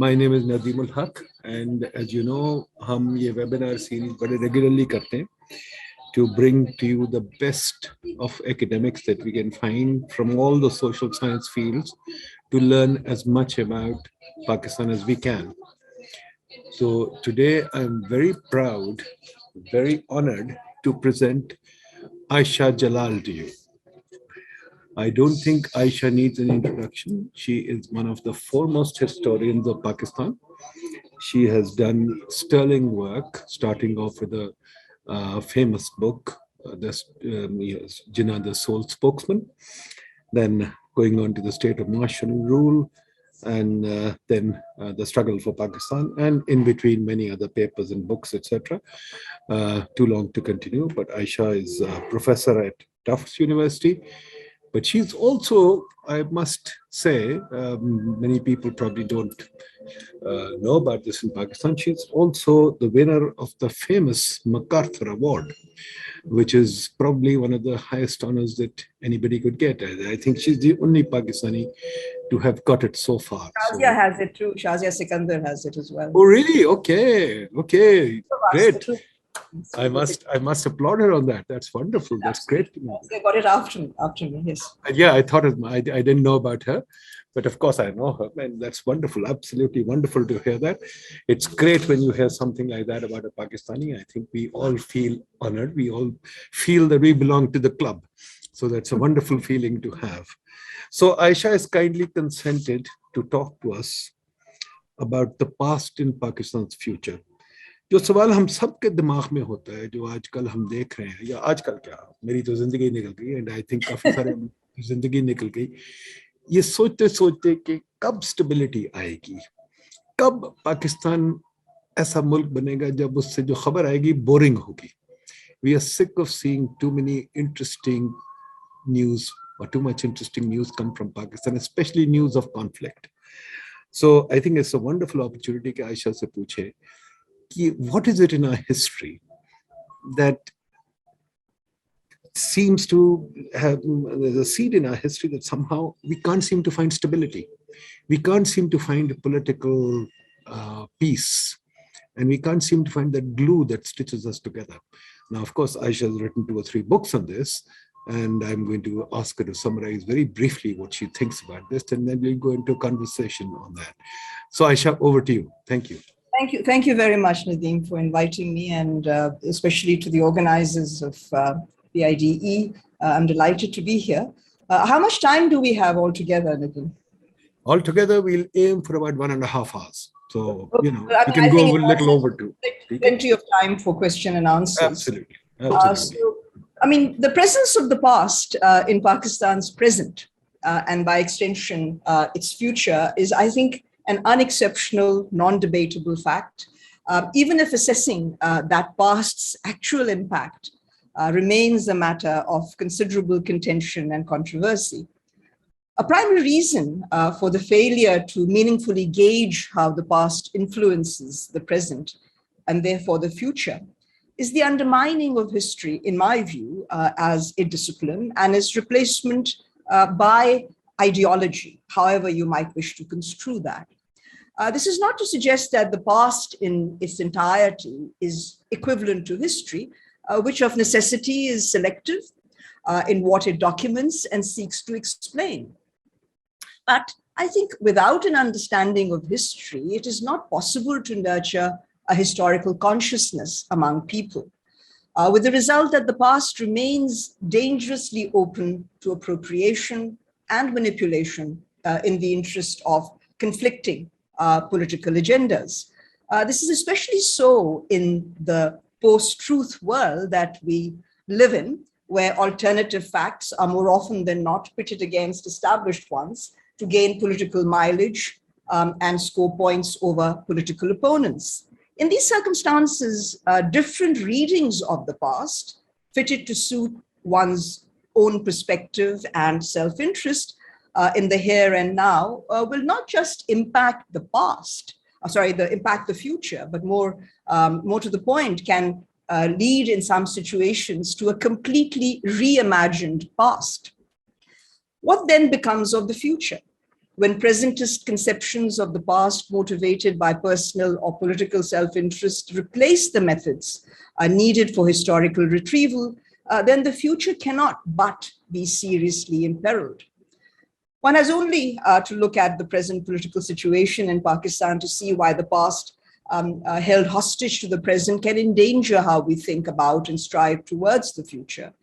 My name is Nadeem Haque, and as you know, हम ये webinar series very regularly करते हैं to bring to you the best of academics that we can find from all the social science fields to learn as much about Pakistan as we can. So today I'm very proud, very honored to present Ayesha Jalal to you. I don't think Ayesha needs an introduction. She is one of the foremost historians of Pakistan. She has done sterling work, starting off with a famous book, Jinnah the Sole Spokesman, then going on to the state of martial rule, and then the struggle for Pakistan, and in between many other papers and books, etc. Too long to continue, but Ayesha is a professor at Tufts University. But she's also, I must say, many people probably don't know about this in Pakistan. She's also the winner of the famous MacArthur Award, which is probably one of the highest honors that anybody could get. I think she's the only Pakistani to have got it so far. Shazia has it too. Shazia Sikandar has it as well. Oh, really? Okay. Great. I must applaud her on that. That's wonderful. That's great. They got it after me, yes. Yeah, I thought I didn't know about her, but of course I know her, and that's wonderful. Absolutely wonderful to hear that. It's great when you hear something like that about a Pakistani. I think we all feel honored. We all feel that we belong to the club. So that's a wonderful feeling to have. So Ayesha has kindly consented to talk to us about the past in Pakistan's future. जो सवाल हम सबके दिमाग में होता है, जो आजकल हम देख रहे हैं, या आजकल क्या, मेरी तो जिंदगी निकल गई, एंड आई थिंक काफी सारे जिंदगी निकल गई, ये सोचते सोचते कि कब स्टेबिलिटी आएगी, कब पाकिस्तान ऐसा मुल्क बनेगा जब उससे जो खबर आएगी बोरिंग होगी. We are sick of seeing too many interesting news or too much interesting news come from Pakistan, especially news of conflict. So I think it's a wonderful opportunity कि आयशा से पूछे what is it in our history that seems to have, there's a seed in our history that somehow we can't seem to find stability. We can't seem to find a political peace, and we can't seem to find that glue that stitches us together. Now, of course, Ayesha has written 2 or 3 books on this, and I'm going to ask her to summarize very briefly what she thinks about this, and then we'll go into a conversation on that. So Ayesha, over to you. Thank you. Thank you very much, Nadeem, for inviting me, and especially to the organizers of PIDE. I'm delighted to be here. How much time do we have altogether, Nadeem? Altogether, we'll aim for about 1.5 hours. So, you know, we can go a little over 2. Plenty of time for question and answers. Absolutely. So, I mean, the presence of the past in Pakistan's present, and by extension, its future, is, I think, an unexceptional, non-debatable fact. Even if assessing that past's actual impact remains a matter of considerable contention and controversy. A primary reason for the failure to meaningfully gauge how the past influences the present and therefore the future is the undermining of history, in my view, as a discipline and its replacement by ideology, however you might wish to construe that. This is not to suggest that the past in its entirety is equivalent to history, which of necessity is selective in what it documents and seeks to explain. But I think without an understanding of history, it is not possible to nurture a historical consciousness among people, with the result that the past remains dangerously open to appropriation and manipulation in the interest of conflicting political agendas. This is especially so in the post-truth world that we live in, where alternative facts are more often than not pitted against established ones to gain political mileage and score points over political opponents. In these circumstances, different readings of the past, fitted to suit one's own perspective and self-interest in the here and now, will not just impact the past, impact the future, but more to the point, can lead in some situations to a completely reimagined past. What then becomes of the future? when presentist conceptions of the past motivated by personal or political self-interest replace the methods needed for historical retrieval, then the future cannot but be seriously imperiled. One has only to look at the present political situation in Pakistan to see why the past held hostage to the present can endanger how we think about and strive towards the future.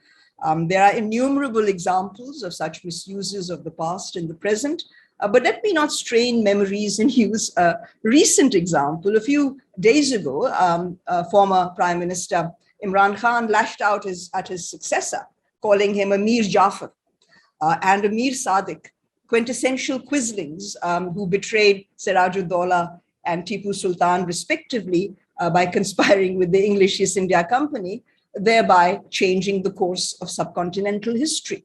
There are innumerable examples of such misuses of the past in the present, but let me not strain memories and use a recent example. A few days ago, former Prime Minister Imran Khan lashed out at his successor, calling him a Mir Jafar and a Mir Sadiq, quintessential quislings who betrayed Sirajuddaula and Tipu Sultan respectively by conspiring with the English East India Company, thereby changing the course of subcontinental history.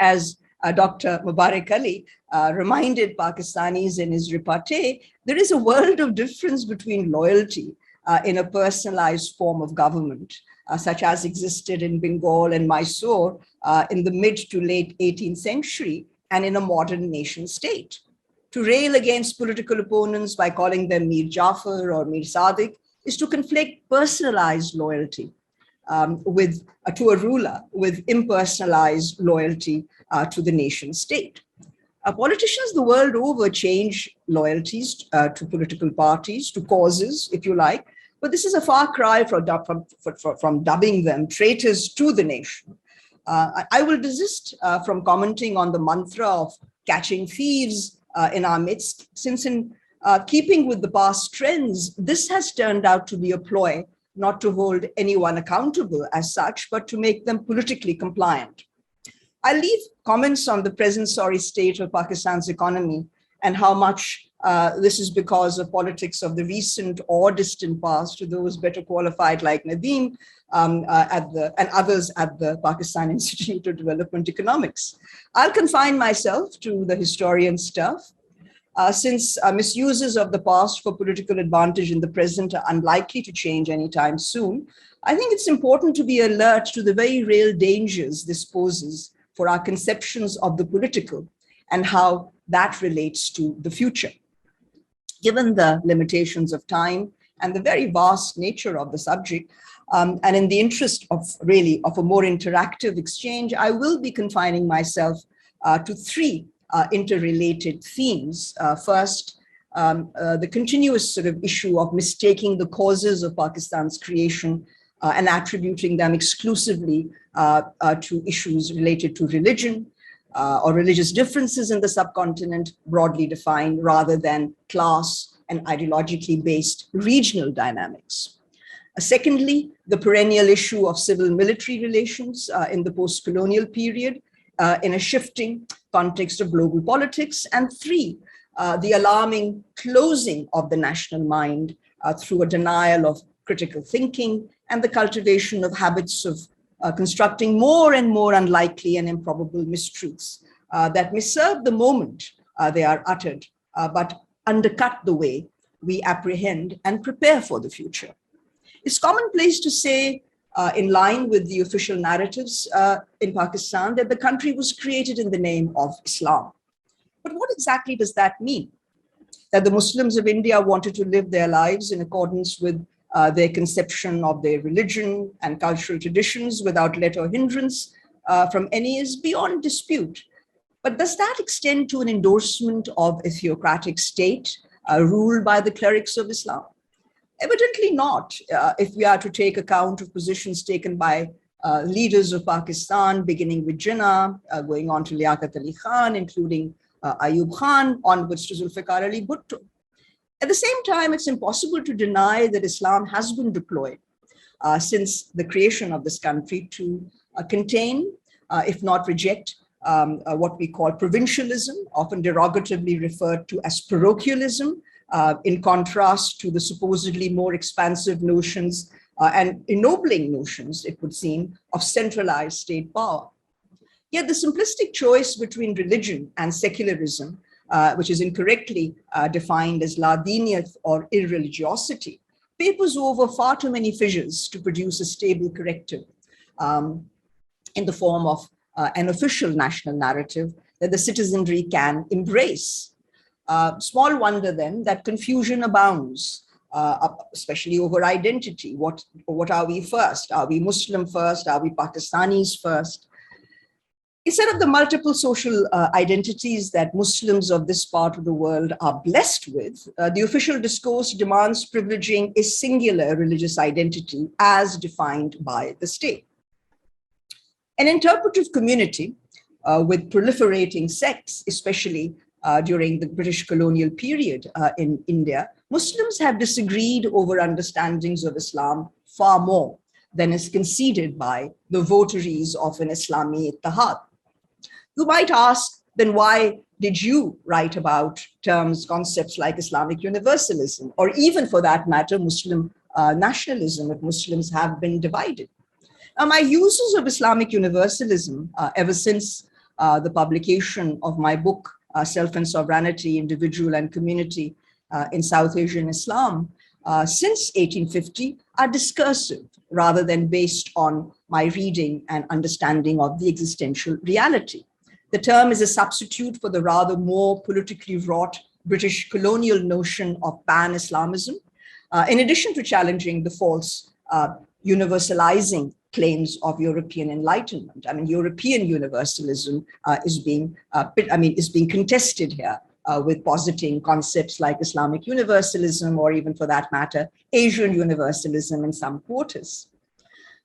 As Dr. Mubarak Ali reminded Pakistanis in his repartee, there is a world of difference between loyalty in a personalized form of government, such as existed in Bengal and Mysore in the mid to late 18th century, and in a modern nation state. To rail against political opponents by calling them Mir Jafar or Mir Sadiq is to conflict personalized loyalty to a ruler with impersonalized loyalty to the nation state. Politicians the world over change loyalties to political parties, to causes, if you like, but this is a far cry from dubbing them traitors to the nation. I will desist from commenting on the mantra of catching thieves in our midst, since in keeping with the past trends, this has turned out to be a ploy not to hold anyone accountable as such, but to make them politically compliant. I'll leave comments on the present sorry state of Pakistan's economy and how much this is because of politics of the recent or distant past to those better qualified like Nadeem and others at the Pakistan Institute of Development Economics. I'll confine myself to the historian stuff. Since misuses of the past for political advantage in the present are unlikely to change anytime soon, I think it's important to be alert to the very real dangers this poses for our conceptions of the political and how that relates to the future. Given the limitations of time and the very vast nature of the subject, and in the interest of a more interactive exchange, I will be confining myself to three interrelated themes. First, the continuous sort of issue of mistaking the causes of Pakistan's creation and attributing them exclusively to issues related to religion or religious differences in the subcontinent, broadly defined, rather than class and ideologically based regional dynamics. Secondly, the perennial issue of civil-military relations in the post-colonial period in a shifting context of global politics. And three, the alarming closing of the national mind through a denial of critical thinking and the cultivation of habits of constructing more and more unlikely and improbable mistruths that may serve the moment they are uttered, but undercut the way we apprehend and prepare for the future. It's commonplace to say, in line with the official narratives in Pakistan, that the country was created in the name of Islam. But what exactly does that mean? That the Muslims of India wanted to live their lives in accordance with their conception of their religion and cultural traditions without let or hindrance from any is beyond dispute. But does that extend to an endorsement of a theocratic state ruled by the clerics of Islam? Evidently not, if we are to take account of positions taken by leaders of Pakistan, beginning with Jinnah, going on to Liaquat Ali Khan, including Ayub Khan, onwards to Zulfikar Ali Bhutto. At the same time, it's impossible to deny that Islam has been deployed since the creation of this country to contain, if not reject, what we call provincialism, often derogatively referred to as parochialism, in contrast to the supposedly more expansive notions and ennobling notions, it would seem, of centralized state power. Yet the simplistic choice between religion and secularism, which is incorrectly defined as la diniyat or irreligiosity, papers over far too many fissures to produce a stable corrective in the form of an official national narrative that the citizenry can embrace. Small wonder then that confusion abounds, especially over identity. What are we first? Are we Muslim first? Are we Pakistanis first? Instead of the multiple social identities that Muslims of this part of the world are blessed with, the official discourse demands privileging a singular religious identity as defined by the state. An interpretive community with proliferating sects, especially during the British colonial period in India, Muslims have disagreed over understandings of Islam far more than is conceded by the votaries of an Islami Ittihad. You might ask, then why did you write about concepts like Islamic universalism, or even for that matter, Muslim nationalism, if Muslims have been divided? Now, my uses of Islamic universalism, ever since the publication of my book, Self and Sovereignty, Individual and Community in South Asian Islam, since 1850, are discursive rather than based on my reading and understanding of the existential reality. The term is a substitute for the rather more politically wrought British colonial notion of pan-Islamism, in addition to challenging the false universalizing claims of European Enlightenment. I mean, European universalism is being contested here with positing concepts like Islamic universalism, or even for that matter, Asian universalism in some quarters.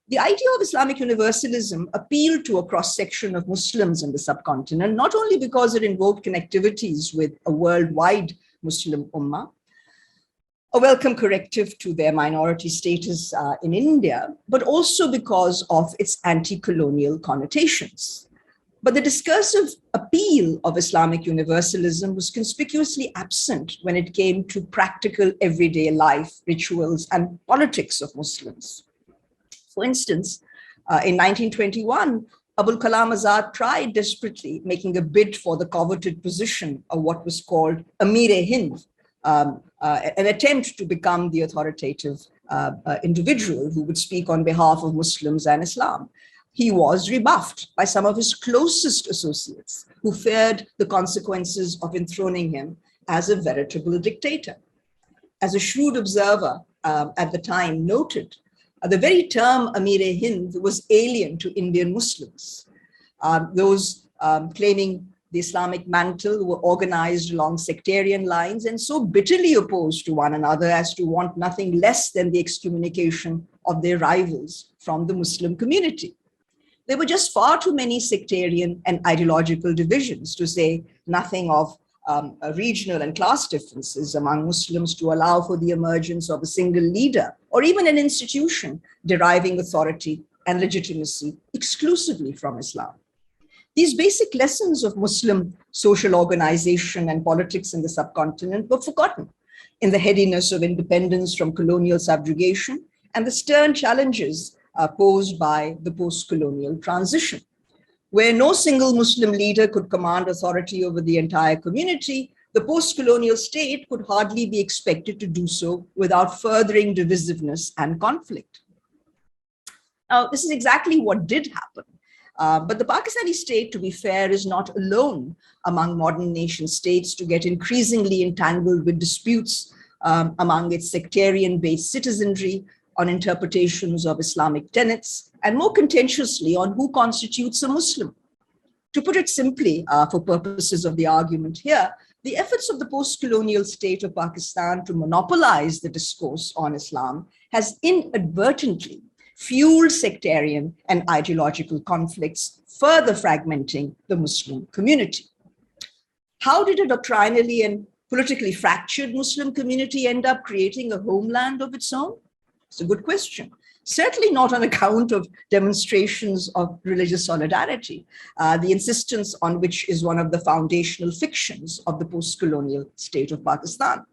The idea of Islamic universalism appealed to a cross-section of Muslims in the subcontinent, not only because it invoked connectivities with a worldwide Muslim ummah, a welcome corrective to their minority status in India, but also because of its anti-colonial connotations. But the discursive appeal of Islamic universalism was conspicuously absent when it came to practical everyday life, rituals, and politics of Muslims. For instance, in 1921, Abul Kalam Azad tried desperately making a bid for the coveted position of what was called Amir-e-Hind, an attempt to become the authoritative individual who would speak on behalf of Muslims and Islam. He was rebuffed by some of his closest associates who feared the consequences of enthroning him as a veritable dictator. As a shrewd observer at the time noted, the very term Amir-e-Hind was alien to Indian Muslims. Those claiming the Islamic mantle were organized along sectarian lines and so bitterly opposed to one another as to want nothing less than the excommunication of their rivals from the Muslim community. There were just far too many sectarian and ideological divisions, to say nothing of regional and class differences among Muslims, to allow for the emergence of a single leader or even an institution deriving authority and legitimacy exclusively from Islam. These basic lessons of Muslim social organization and politics in the subcontinent were forgotten in the headiness of independence from colonial subjugation and the stern challenges posed by the post-colonial transition. Where no single Muslim leader could command authority over the entire community, the post-colonial state could hardly be expected to do so without furthering divisiveness and conflict. Now, this is exactly what did happen. But the Pakistani state, to be fair, is not alone among modern nation states to get increasingly entangled with disputes among its sectarian-based citizenry on interpretations of Islamic tenets, and more contentiously on who constitutes a Muslim. To put it simply, for purposes of the argument here, the efforts of the post-colonial state of Pakistan to monopolize the discourse on Islam has inadvertently fueled sectarian and ideological conflicts, further fragmenting the Muslim community. How did a doctrinally and politically fractured Muslim community end up creating a homeland of its own? It's a good question. Certainly not on account of demonstrations of religious solidarity, the insistence on which is one of the foundational fictions of the post-colonial state of Pakistan.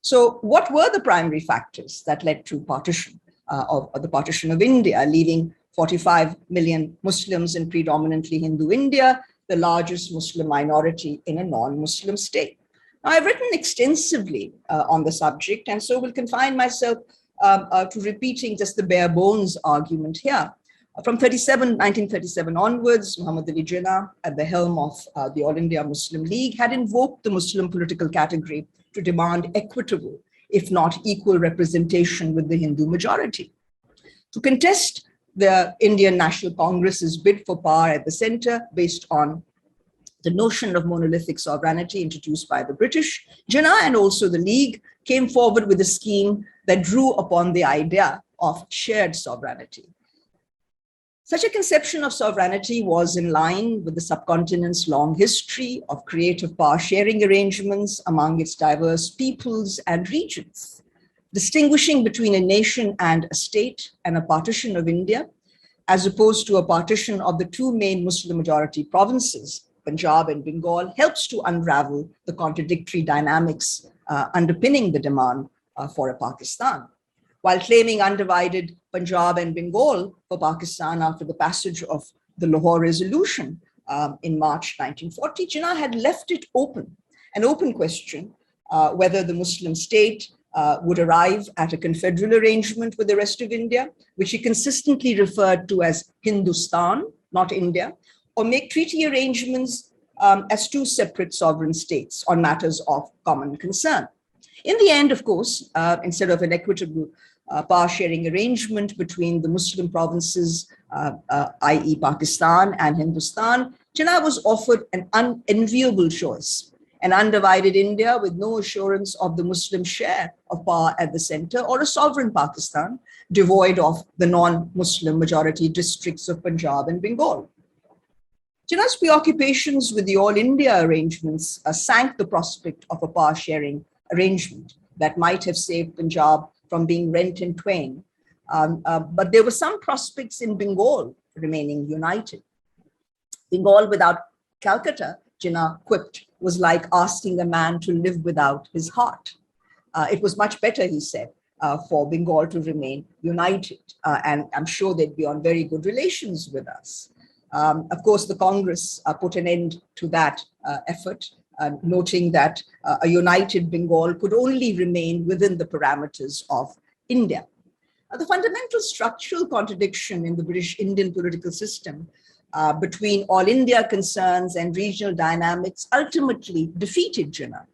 So what were the primary factors that led to partition, of the partition of India, leaving 45 million Muslims in predominantly Hindu India, the largest Muslim minority in a non-Muslim state? Now, I've written extensively on the subject, and so will confine myself to repeating just the bare bones argument here. From 1937 onwards, Muhammad Ali Jinnah, at the helm of the All India Muslim League, had invoked the Muslim political category to demand equitable, if not equal, representation with the Hindu majority. To contest the Indian National Congress's bid for power at the center based on the notion of monolithic sovereignty introduced by the British, Jinnah and also the League came forward with a scheme that drew upon the idea of shared sovereignty. Such a conception of sovereignty was in line with the subcontinent's long history of creative power sharing arrangements among its diverse peoples and regions. Distinguishing between a nation and a state and a partition of India, as opposed to a partition of the two main Muslim majority provinces, Punjab and Bengal, helps to unravel the contradictory dynamics underpinning the demand for a Pakistan. While claiming undivided Punjab and Bengal for Pakistan after the passage of the Lahore Resolution in March 1940, Jinnah had left it open, an open question, whether the Muslim state would arrive at a confederal arrangement with the rest of India, which he consistently referred to as Hindustan, not India, or make treaty arrangements as two separate sovereign states on matters of common concern. In the end, of course, instead of an equitable power sharing arrangement between the Muslim provinces, i.e. Pakistan and Hindustan, Jinnah was offered an unenviable choice: an undivided India with no assurance of the Muslim share of power at the center, or a sovereign Pakistan devoid of the non-Muslim majority districts of Punjab and Bengal. Jinnah's preoccupations with the All India arrangements sank the prospect of a power sharing arrangement that might have saved Punjab from being rent in twain. But there were some prospects in Bengal remaining united. Bengal without Calcutta, Jinnah quipped, was like asking a man to live without his heart. It was much better, he said, for Bengal to remain united. And I'm sure they'd be on very good relations with us. Of course, the Congress put an end to that effort, noting that a united Bengal could only remain within the parameters of India. The fundamental structural contradiction in the British Indian political system between all India concerns and regional dynamics ultimately defeated Jinnah.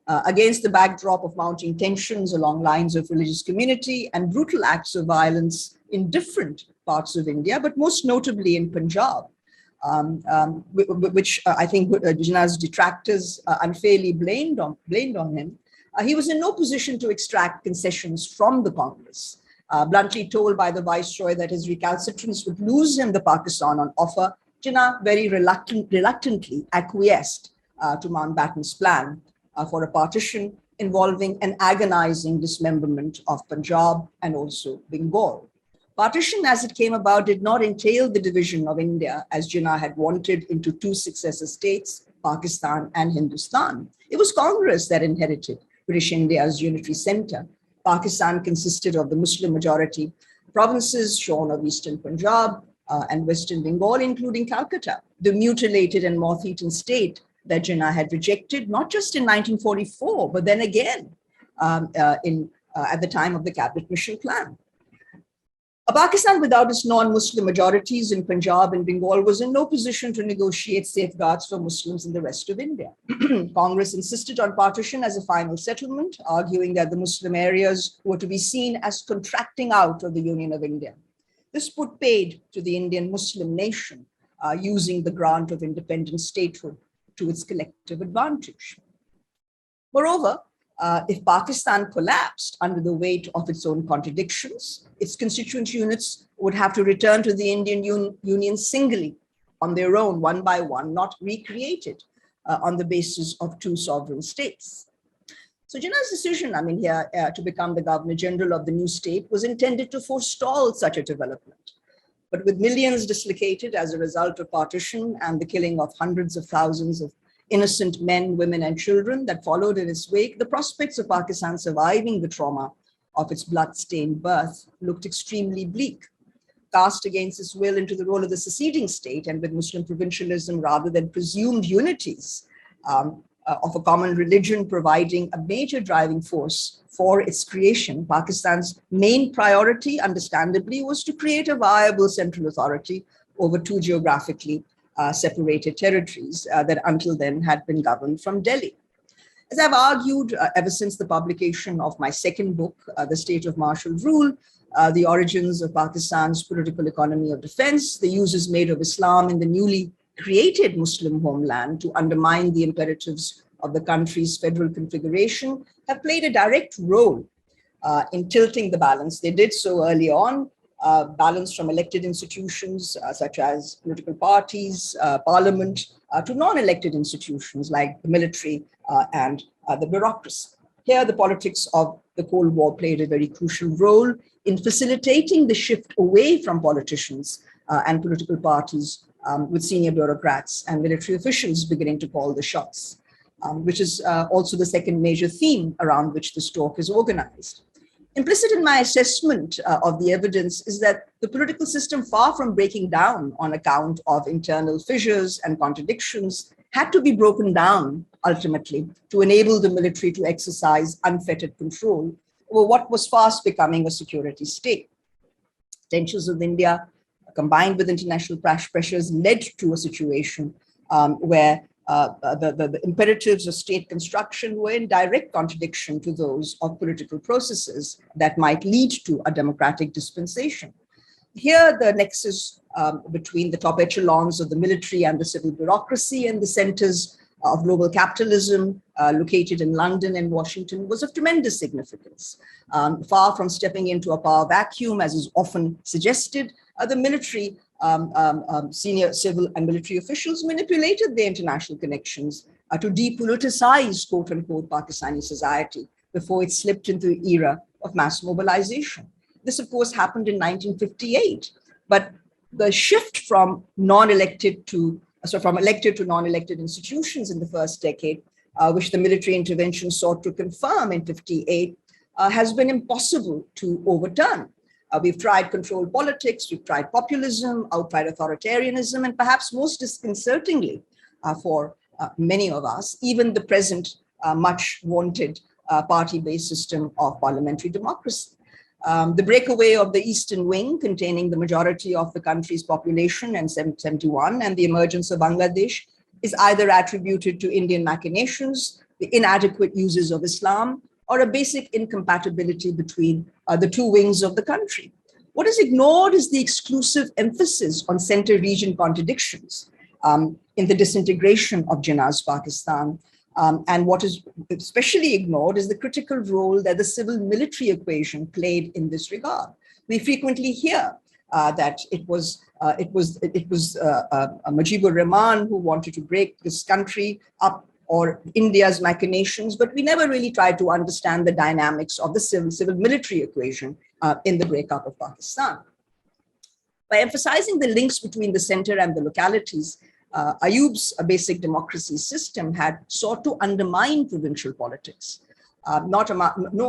Against the backdrop of mounting tensions along lines of religious community and brutal acts of violence in different parts of India, but most notably in Punjab, which I think Jinnah's detractors unfairly blamed on him, he was in no position to extract concessions from the Congress. Bluntly told by the Viceroy that his recalcitrance would lose him the Pakistan on offer, Jinnah very reluctantly acquiesced to Mountbatten's plan for a partition involving an agonizing dismemberment of Punjab and also Bengal. Partition, as it came about, did not entail the division of India, as Jinnah had wanted, into two successor states, Pakistan and Hindustan. It was Congress that inherited British India's unitary center. Pakistan consisted of the Muslim majority provinces shorn of eastern Punjab and western Bengal, including Calcutta, the mutilated and moth-eaten state that Jinnah had rejected, not just in 1944, but then again at the time of the Cabinet Mission Plan. A Pakistan without its non-Muslim majorities in Punjab and Bengal was in no position to negotiate safeguards for Muslims in the rest of India. Congress insisted on partition as a final settlement, arguing that the Muslim areas were to be seen as contracting out of the Union of India. This put paid to the Indian Muslim nation, using the grant of independent statehood to its collective advantage. Moreover, if Pakistan collapsed under the weight of its own contradictions, its constituent units would have to return to the Indian Union singly, on their own, one by one, not recreated on the basis of two sovereign states. So Jinnah's decision, to become the Governor General of the new state was intended to forestall such a development. But with millions dislocated as a result of partition and the killing of hundreds of thousands of innocent men, women, and children that followed in its wake, the prospects of Pakistan surviving the trauma of its blood-stained birth looked extremely bleak. Cast against its will into the role of the seceding state and with Muslim provincialism rather than presumed unities, of a common religion providing a major driving force for its creation, Pakistan's main priority, understandably, was to create a viable central authority over two geographically separated territories that until then had been governed from Delhi. As I've argued ever since the publication of my second book, The State of Martial Rule, The Origins of Pakistan's Political Economy of Defense, the uses made of Islam in the newly created Muslim homeland to undermine the imperatives of the country's federal configuration, have played a direct role in tilting the balance. They did so early on, balance from elected institutions such as political parties, parliament, to non-elected institutions like the military and the bureaucracy. Here, the politics of the Cold War played a very crucial role in facilitating the shift away from politicians and political parties, with senior bureaucrats and military officials beginning to call the shots, which is also the second major theme around which this talk is organized. Implicit in my assessment of the evidence is that the political system, far from breaking down on account of internal fissures and contradictions, had to be broken down ultimately to enable the military to exercise unfettered control over what was fast becoming a security state. Tensions with India, combined with international pressures, led to a situation where the imperatives of state construction were in direct contradiction to those of political processes that might lead to a democratic dispensation. Here, the nexus between the top echelons of the military and the civil bureaucracy and the centers of global capitalism located in London and Washington was of tremendous significance. Far from stepping into a power vacuum, as is often suggested, the military, senior civil and military officials manipulated their international connections to depoliticize, quote unquote, Pakistani society before it slipped into the era of mass mobilization. This, of course, happened in 1958, but the shift from elected to non-elected institutions in the first decade, which the military intervention sought to confirm in 58, has been impossible to overturn. We've tried controlled politics, we've tried populism, outright authoritarianism, and perhaps most disconcertingly for many of us, even the present much wanted party-based system of parliamentary democracy. The breakaway of the Eastern Wing, containing the majority of the country's population in 1971, and the emergence of Bangladesh is either attributed to Indian machinations, the inadequate uses of Islam, or a basic incompatibility between the two wings of the country. What is ignored is the exclusive emphasis on center-region contradictions in the disintegration of Jinnah's Pakistan. And what is especially ignored is the critical role that the civil-military equation played in this regard. We frequently hear that it was Mujibur Rahman who wanted to break this country up, or India's machinations, but we never really tried to understand the dynamics of the civil-military equation in the breakup of Pakistan. By emphasizing the links between the center and the localities, Ayub's basic democracy system had sought to undermine provincial politics. No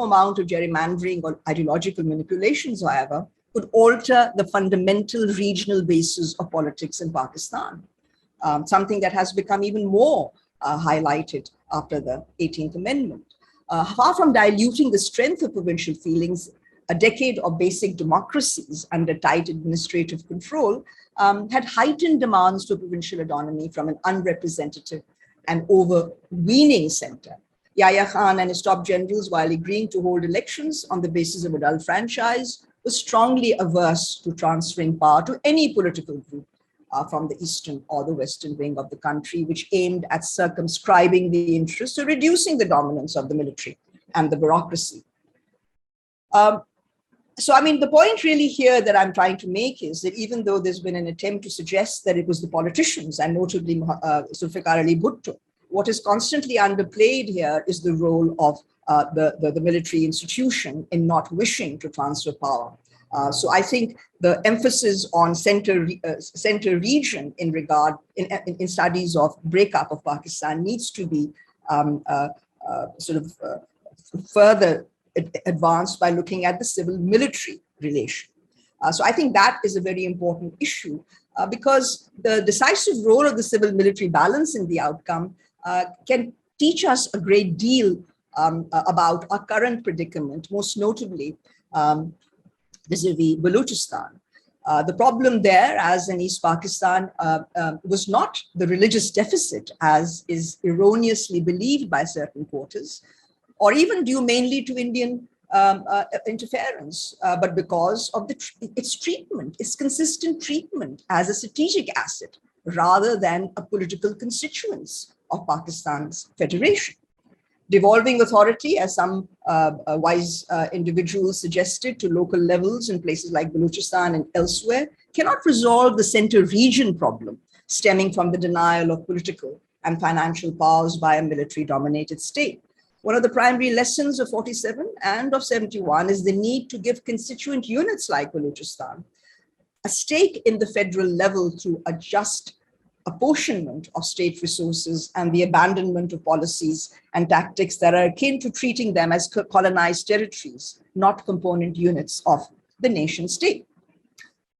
amount of gerrymandering or ideological manipulations, however, could alter the fundamental regional basis of politics in Pakistan, something that has become even more highlighted after the 18th Amendment. Far from diluting the strength of provincial feelings, a decade of basic democracies under tight administrative control had heightened demands for provincial autonomy from an unrepresentative and overweening center. Yahya Khan and his top generals, while agreeing to hold elections on the basis of a dual franchise, were strongly averse to transferring power to any political group from the eastern or the western wing of the country, which aimed at circumscribing the interests or reducing the dominance of the military and the bureaucracy. So, I mean, the point really here that I'm trying to make is that even though there's been an attempt to suggest that it was the politicians, and notably Zulfikar Ali Bhutto, what is constantly underplayed here is the role of the military institution in not wishing to transfer power. So I think the emphasis on center region in studies of breakup of Pakistan needs to be further advanced by looking at the civil-military relation. So I think that is a very important issue because the decisive role of the civil-military balance in the outcome can teach us a great deal about our current predicament, most notably vis-a-vis Balochistan. The problem there, as in East Pakistan, was not the religious deficit, as is erroneously believed by certain quarters, or even due mainly to Indian interference, but because of its treatment, its consistent treatment as a strategic asset, rather than a political constituents of Pakistan's federation. Devolving authority, as some wise individuals suggested, to local levels in places like Balochistan and elsewhere, cannot resolve the center region problem stemming from the denial of political and financial powers by a military-dominated state. One of the primary lessons of 47 and of 71 is the need to give constituent units like Balochistan a stake in the federal level through a just apportionment of state resources and the abandonment of policies and tactics that are akin to treating them as colonized territories, not component units of the nation state.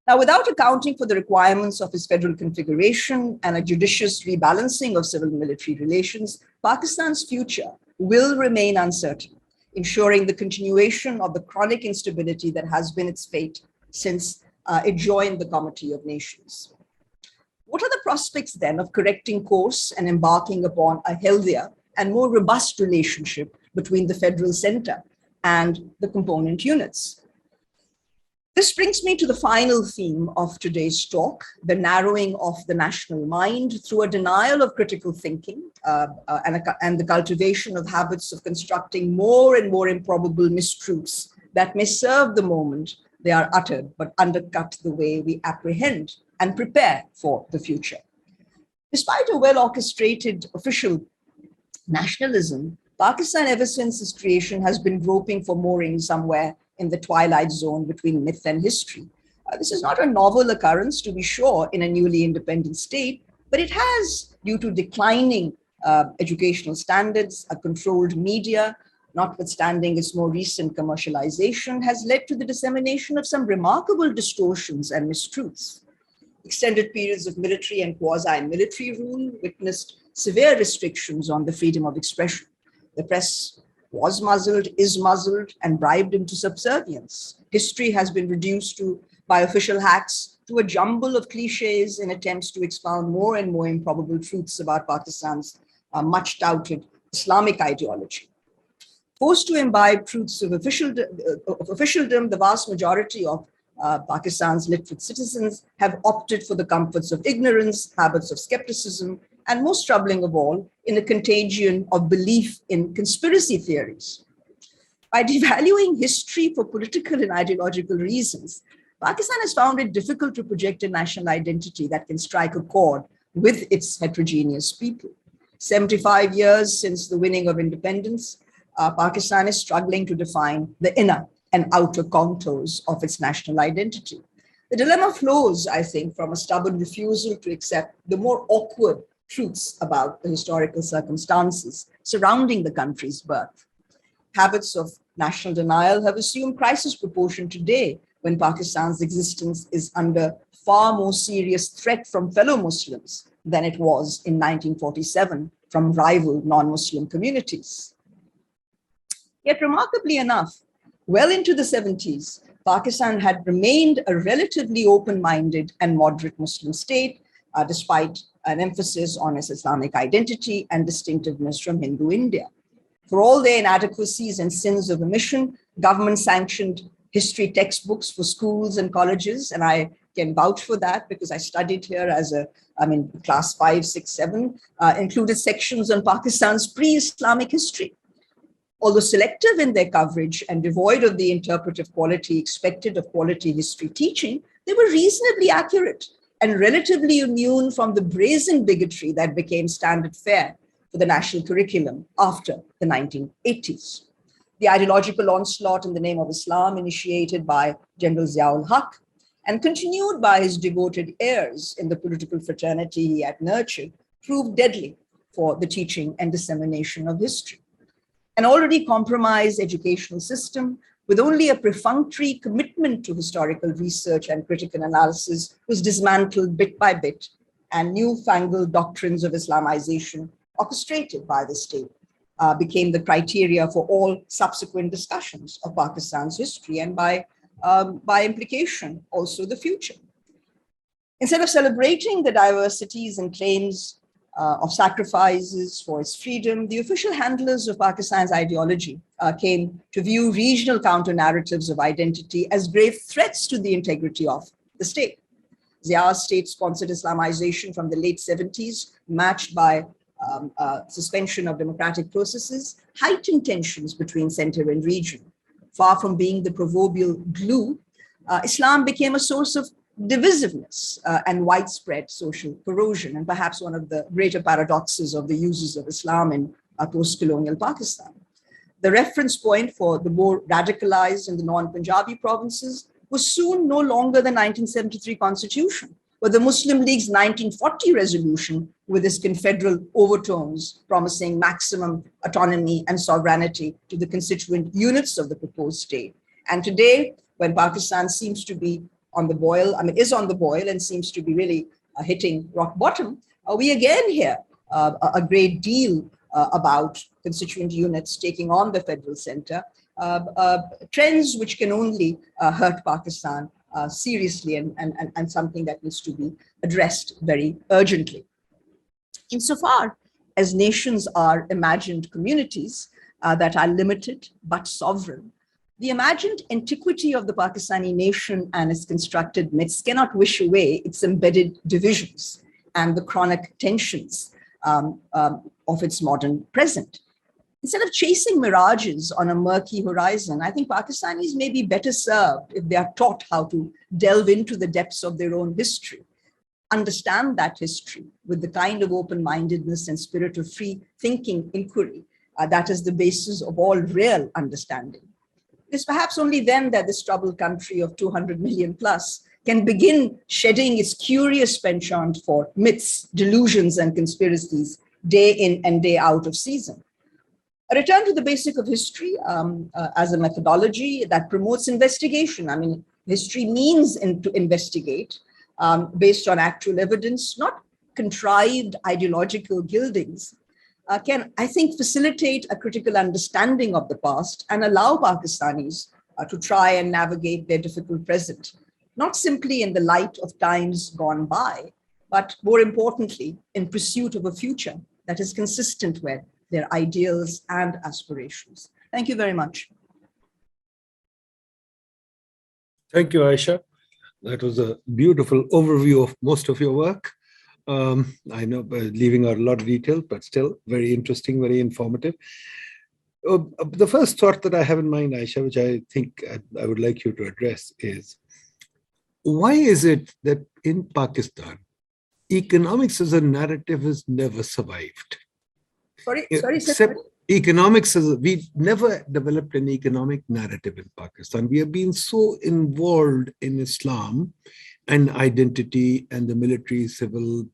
Now, without accounting for the requirements of its federal configuration and a judicious rebalancing of civil-military relations, Pakistan's future will remain uncertain, ensuring the continuation of the chronic instability that has been its fate since it joined the Committee of Nations. What are the prospects then of correcting course and embarking upon a healthier and more robust relationship between the federal center and the component units? This brings me to the final theme of today's talk, the narrowing of the national mind through a denial of critical thinking and the cultivation of habits of constructing more and more improbable mistruths that may serve the moment they are uttered, but undercut the way we apprehend and prepare for the future. Despite a well-orchestrated official nationalism, Pakistan, ever since its creation, has been groping for mooring somewhere in the twilight zone between myth and history. This is not a novel occurrence, to be sure, in a newly independent state, but it has, due to declining educational standards, a controlled media, notwithstanding its more recent commercialization, has led to the dissemination of some remarkable distortions and mistruths. Extended periods of military and quasi-military rule witnessed severe restrictions on the freedom of expression. The press was muzzled, is muzzled, and bribed into subservience. History has been reduced by official hacks to a jumble of cliches in attempts to expound more and more improbable truths about Pakistan's much touted Islamic ideology. Forced to imbibe truths of officialdom, the vast majority of Pakistan's literate citizens have opted for the comforts of ignorance, habits of skepticism, and most troubling of all, in the contagion of belief in conspiracy theories. By devaluing history for political and ideological reasons, Pakistan has found it difficult to project a national identity that can strike a chord with its heterogeneous people. 75 years since the winning of independence, Pakistan is struggling to define the inner and outer contours of its national identity. The dilemma flows, I think, from a stubborn refusal to accept the more awkward truths about the historical circumstances surrounding the country's birth. Habits of national denial have assumed crisis proportion today, when Pakistan's existence is under far more serious threat from fellow Muslims than it was in 1947 from rival non-Muslim communities. Yet remarkably enough, well into the 70s, Pakistan had remained a relatively open-minded and moderate Muslim state, despite an emphasis on its Islamic identity and distinctiveness from Hindu India. For all their inadequacies and sins of omission, government-sanctioned history textbooks for schools and colleges, and I can vouch for that because I studied here as class 5, 6, 7, included sections on Pakistan's pre-Islamic history. Although selective in their coverage and devoid of the interpretive quality expected of quality history teaching, they were reasonably accurate and relatively immune from the brazen bigotry that became standard fare for the national curriculum after the 1980s. The ideological onslaught in the name of Islam, initiated by General Jalal Haque and continued by his devoted heirs in the political fraternity he had nurtured, proved deadly for the teaching and dissemination of history. An already compromised educational system with only a perfunctory commitment to historical research and critical analysis was dismantled bit by bit, and newfangled doctrines of Islamization orchestrated by the state, became the criteria for all subsequent discussions of Pakistan's history and by implication, also the future. Instead of celebrating the diversities and claims of sacrifices for its freedom, the official handlers of Pakistan's ideology came to view regional counter-narratives of identity as grave threats to the integrity of the state. Zia's state-sponsored Islamization from the late 70s, matched by suspension of democratic processes, heightened tensions between center and region. Far from being the proverbial glue, Islam became a source of divisiveness and widespread social corrosion, and perhaps one of the greater paradoxes of the uses of Islam in post-colonial Pakistan. The reference point for the more radicalized and the non-Punjabi provinces was soon no longer the 1973 Constitution, but the Muslim League's 1940 resolution with its confederal overtones promising maximum autonomy and sovereignty to the constituent units of the proposed state. And today, when Pakistan seems to be on the boil, is on the boil and seems to be really hitting rock bottom, we again hear a great deal about constituent units taking on the federal center, trends which can only hurt Pakistan seriously and something that needs to be addressed very urgently. Insofar as nations are imagined communities that are limited but sovereign, the imagined antiquity of the Pakistani nation and its constructed myths cannot wish away its embedded divisions and the chronic tensions of its modern present. Instead of chasing mirages on a murky horizon, I think Pakistanis may be better served if they are taught how to delve into the depths of their own history, understand that history with the kind of open-mindedness and spirit of free thinking inquiry that is the basis of all real understanding. It's perhaps only then that this troubled country of 200 million plus can begin shedding its curious penchant for myths, delusions, and conspiracies day in and day out of season. A return to the basic of history as a methodology that promotes investigation. History means to investigate based on actual evidence, not contrived ideological gildings, can, I think, facilitate a critical understanding of the past and allow Pakistanis to try and navigate their difficult present, not simply in the light of times gone by, but more importantly, in pursuit of a future that is consistent with their ideals and aspirations. Thank you very much. Thank you, Ayesha. That was a beautiful overview of most of your work. I know leaving out a lot of detail, but still very interesting, very informative. The first thought that I have in mind, Ayesha, which I think I would like you to address is, why is it that in Pakistan, economics as a narrative has never survived? Sorry. Economics, we never developed an economic narrative in Pakistan. We have been so involved in Islam and identity and the military civil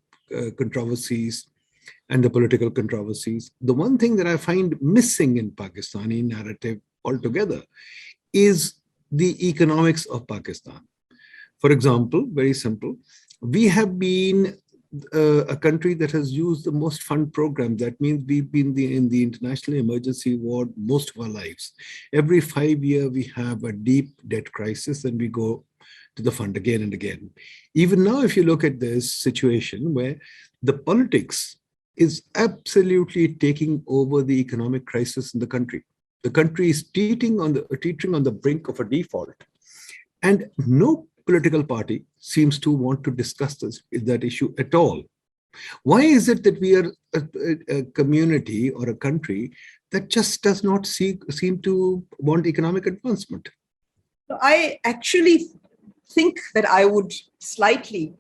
controversies and the political controversies. The one thing that I find missing in Pakistani narrative altogether is the economics of Pakistan. For example, very simple, we have been a country that has used the most fund program. That means we've been in the international emergency ward most of our lives. Every 5 years, we have a deep debt crisis and we go to the fund again and again. Even now, if you look at this situation where the politics is absolutely taking over the economic crisis in the country is teetering on the brink of a default, and no political party seems to want to discuss that issue at all. Why is it that we are a community or a country that just does not seem to want economic advancement? I actually think that I would slightly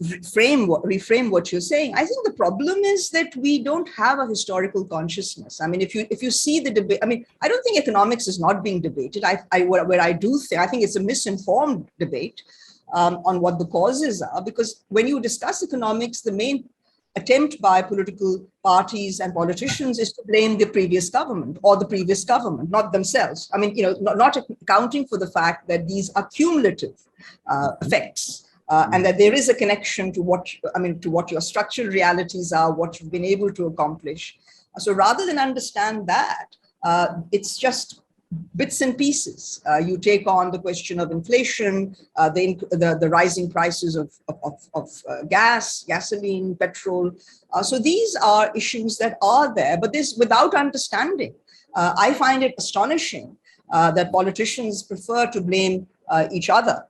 reframe what you're saying. I think the problem is that we don't have a historical consciousness. If you see the debate, I don't think economics is not being debated. Where I do think, I think it's a misinformed debate on what the causes are, because when you discuss economics, the main attempt by political parties and politicians is to blame the previous government or the previous government, not themselves. Not accounting for the fact that these are cumulative effects and that there is a connection to what your structural realities are, what you've been able to accomplish. So rather than understand that, it's just bits and pieces. You take on the question of inflation, the rising prices of gas, gasoline, petrol. So these are issues that are there, but this without understanding. I find it astonishing that politicians prefer to blame each other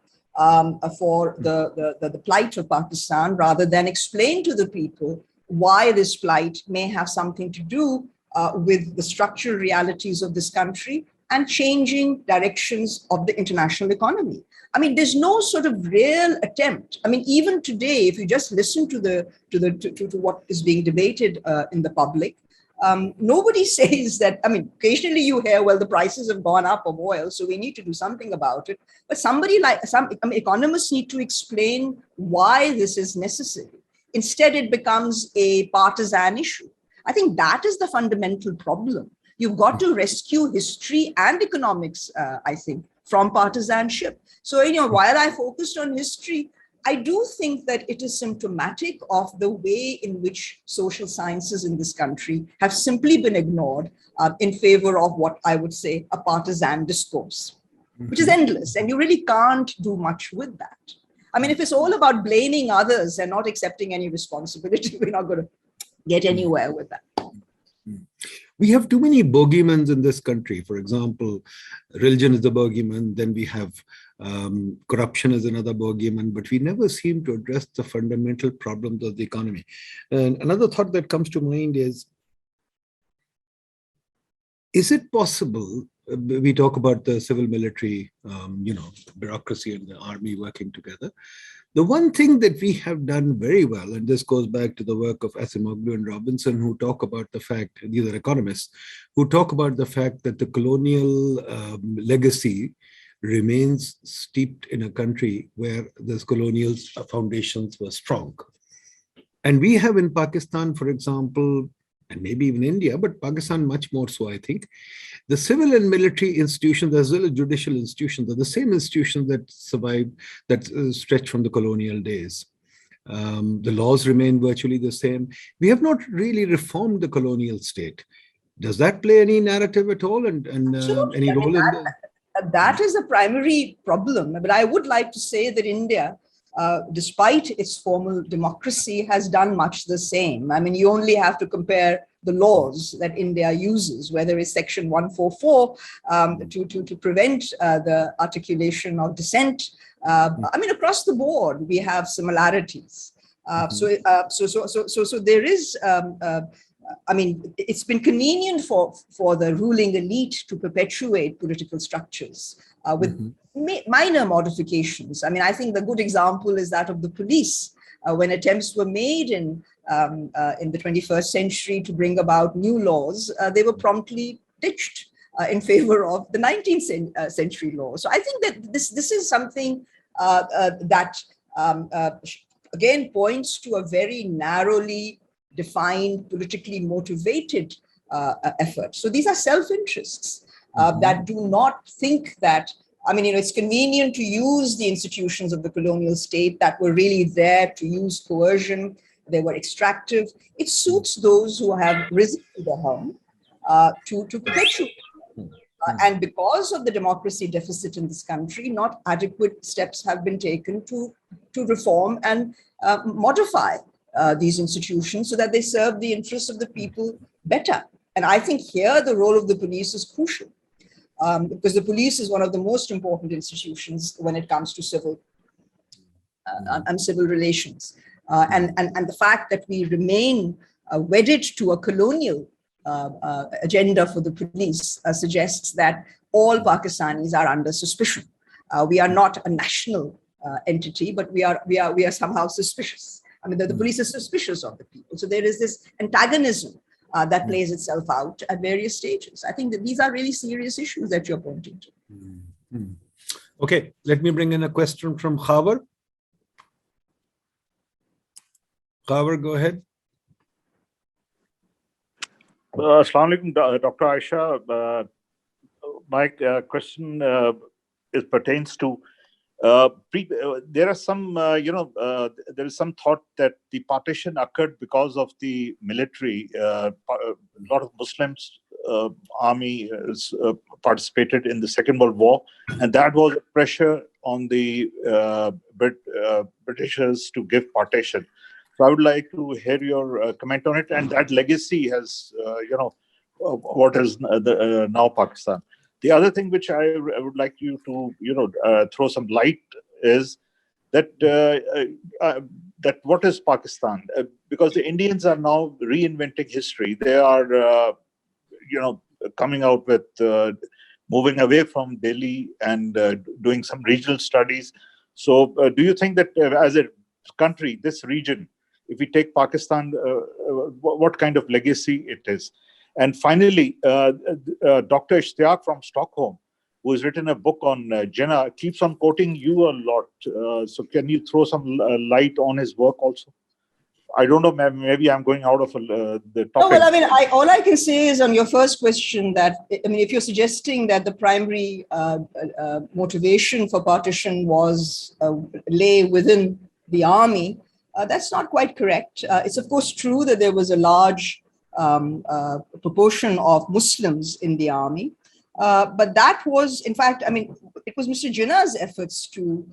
for the plight of Pakistan rather than explain to the people why this plight may have something to do with the structural realities of this country and changing directions of the international economy. I mean, there's no sort of real attempt. I mean, even today, if you just listen to what is being debated in the public, nobody says that. I mean, occasionally you hear, well, the prices have gone up of oil, so we need to do something about it. But some economists need to explain why this is necessary. Instead, it becomes a partisan issue. I think that is the fundamental problem. You've got to rescue history and economics, I think, from partisanship. So, while I focused on history, I do think that it is symptomatic of the way in which social sciences in this country have simply been ignored in favor of what I would say a partisan discourse, which is endless. And you really can't do much with that. I mean, if it's all about blaming others and not accepting any responsibility, we're not going to get anywhere with that. We have too many bogeymen in this country. For example, religion is the bogeyman, then we have corruption is another bogeyman, but we never seem to address the fundamental problems of the economy. And another thought that comes to mind is it possible, we talk about the civil military, bureaucracy and the army working together. The one thing that we have done very well, and this goes back to the work of Acemoglu and Robinson, who talk about the fact, these are economists, who talk about the fact that the colonial legacy remains steeped in a country where the colonial foundations were strong. And we have in Pakistan, for example, and maybe even India, but Pakistan much more so, I think, the civil and military institutions as well as judicial institutions are the same institutions that survived, that stretch from the colonial days. The laws remain virtually the same. We have not really reformed the colonial state. Does that play any narrative at all and any role in that? That is a primary problem. But I would like to say that India, despite its formal democracy, has done much the same. I mean, you only have to compare the laws that India uses, whether it's Section 144 to prevent the articulation of dissent. I mean, across the board, we have similarities. So there is. I mean, it's been convenient for the ruling elite to perpetuate political structures with minor modifications. I mean, I think the good example is that of the police, when attempts were made in the 21st century to bring about new laws, they were promptly ditched in favor of the 19th century law. So I think that this is something that, again, points to a very narrowly defined, politically motivated effort. So these are self-interests that do not think that, I mean, it's convenient to use the institutions of the colonial state that were really there to use coercion. They were extractive. It suits those who have risen to the helm to perpetuate. And because of the democracy deficit in this country, not adequate steps have been taken to reform and modify these institutions so that they serve the interests of the people better. And I think here the role of the police is crucial because the police is one of the most important institutions when it comes to civil and civil relations. And the fact that we remain wedded to a colonial agenda for the police suggests that all Pakistanis are under suspicion. We are not a national entity, but we are somehow suspicious. I mean, the police is suspicious of the people. So there is this antagonism that plays itself out at various stages. I think that these are really serious issues that you're pointing to. Okay, let me bring in a question from Khabar. Khabar, go ahead. Assalamu alaikum, Dr. Ayesha. My question pertains to There are some, there is some thought that the partition occurred because of the military. A lot of Muslims army participated in the Second World War, and that was a pressure on the Britishers to give partition. So I would like to hear your comment on it, and that legacy has, what is now Pakistan. The other thing which I would like you to, throw some light is that that what is Pakistan? Because the Indians are now reinventing history. They are, coming out with moving away from Delhi and doing some regional studies. So, do you think that as a country, this region, if we take Pakistan, what kind of legacy it is? And finally, Dr. Ishtiaq from Stockholm, who has written a book on Jinnah, keeps on quoting you a lot. So can you throw some light on his work also? I don't know, maybe I'm going out of the topic. No, well, I mean, all I can say is on your first question that, I mean, if you're suggesting that the primary motivation for partition was lay within the army, that's not quite correct. It's of course true that there was a large proportion of Muslims in the army. But that was, in fact, I mean, it was Mr. Jinnah's efforts to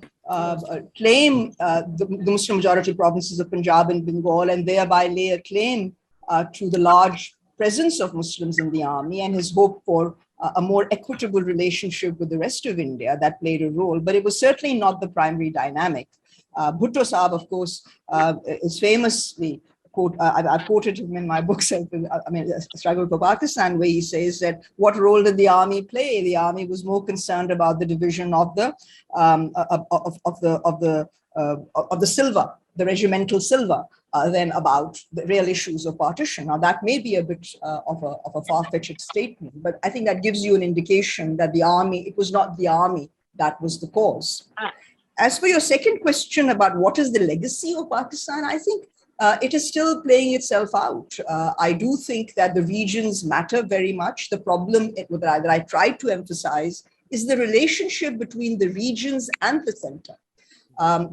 claim the Muslim majority provinces of Punjab and Bengal and thereby lay a claim to the large presence of Muslims in the army and his hope for a more equitable relationship with the rest of India that played a role. But it was certainly not the primary dynamic. Bhutto Saab, of course, is famously I've quoted him in my books. I mean, Struggle for Pakistan, where he says that what role did the army play? The army was more concerned about the division of the silver, the regimental silver, than about the real issues of partition. Now, that may be a bit of a far-fetched statement, but I think that gives you an indication that the army, it was not the army that was the cause. As for your second question about what is the legacy of Pakistan, I think it is still playing itself out. I do think that the regions matter very much. The problem that I tried to emphasize is the relationship between the regions and the center.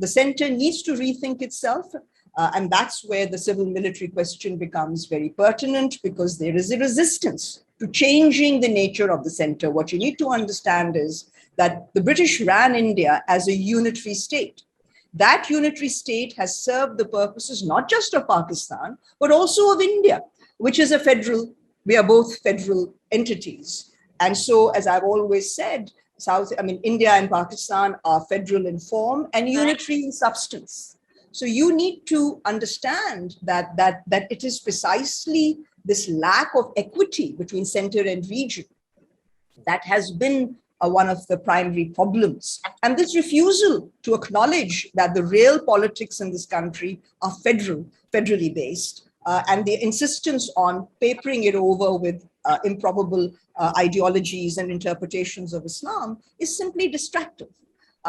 The center needs to rethink itself, and that's where the civil-military question becomes very pertinent, because there is a resistance to changing the nature of the center. What you need to understand is that the British ran India as a unitary state. That unitary state has served the purposes not just of Pakistan, but also of India, which is a federal, we are both federal entities. And so, as I've always said, India and Pakistan are federal in form and unitary in substance. So you need to understand that it is precisely this lack of equity between center and region that has been one of the primary problems. And this refusal to acknowledge that the real politics in this country are federally based, and the insistence on papering it over with improbable ideologies and interpretations of Islam is simply distractive.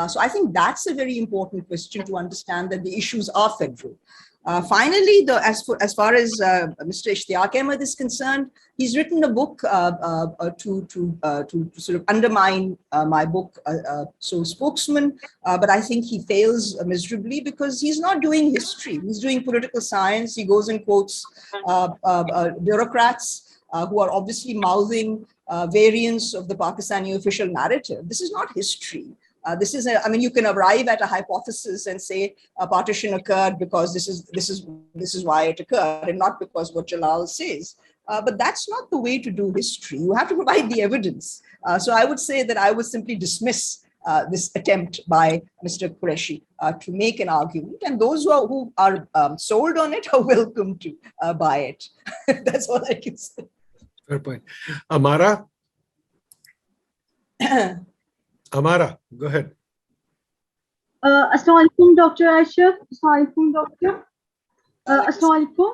So I think that's a very important question, to understand that the issues are federal. Finally, as far as Mr. Ishtiaq Ahmed is concerned, he's written a book to sort of undermine my book, so spokesman, but I think he fails miserably because he's not doing history. He's doing political science. He goes and quotes bureaucrats who are obviously mouthing variants of the Pakistani official narrative. This is not history. This is you can arrive at a hypothesis and say a partition occurred because this is why it occurred, and not because what Jalal says. But that's not the way to do history. You have to provide the evidence. So I would say that I would simply dismiss this attempt by Mr. Qureshi to make an argument, and those who are sold on it are welcome to buy it. That's all I can say. Fair point. Amara? Amara, go ahead. Assalamu alaikum, Dr. Ayesha. Assalamu alaikum, Doctor. Assalamu alaikum.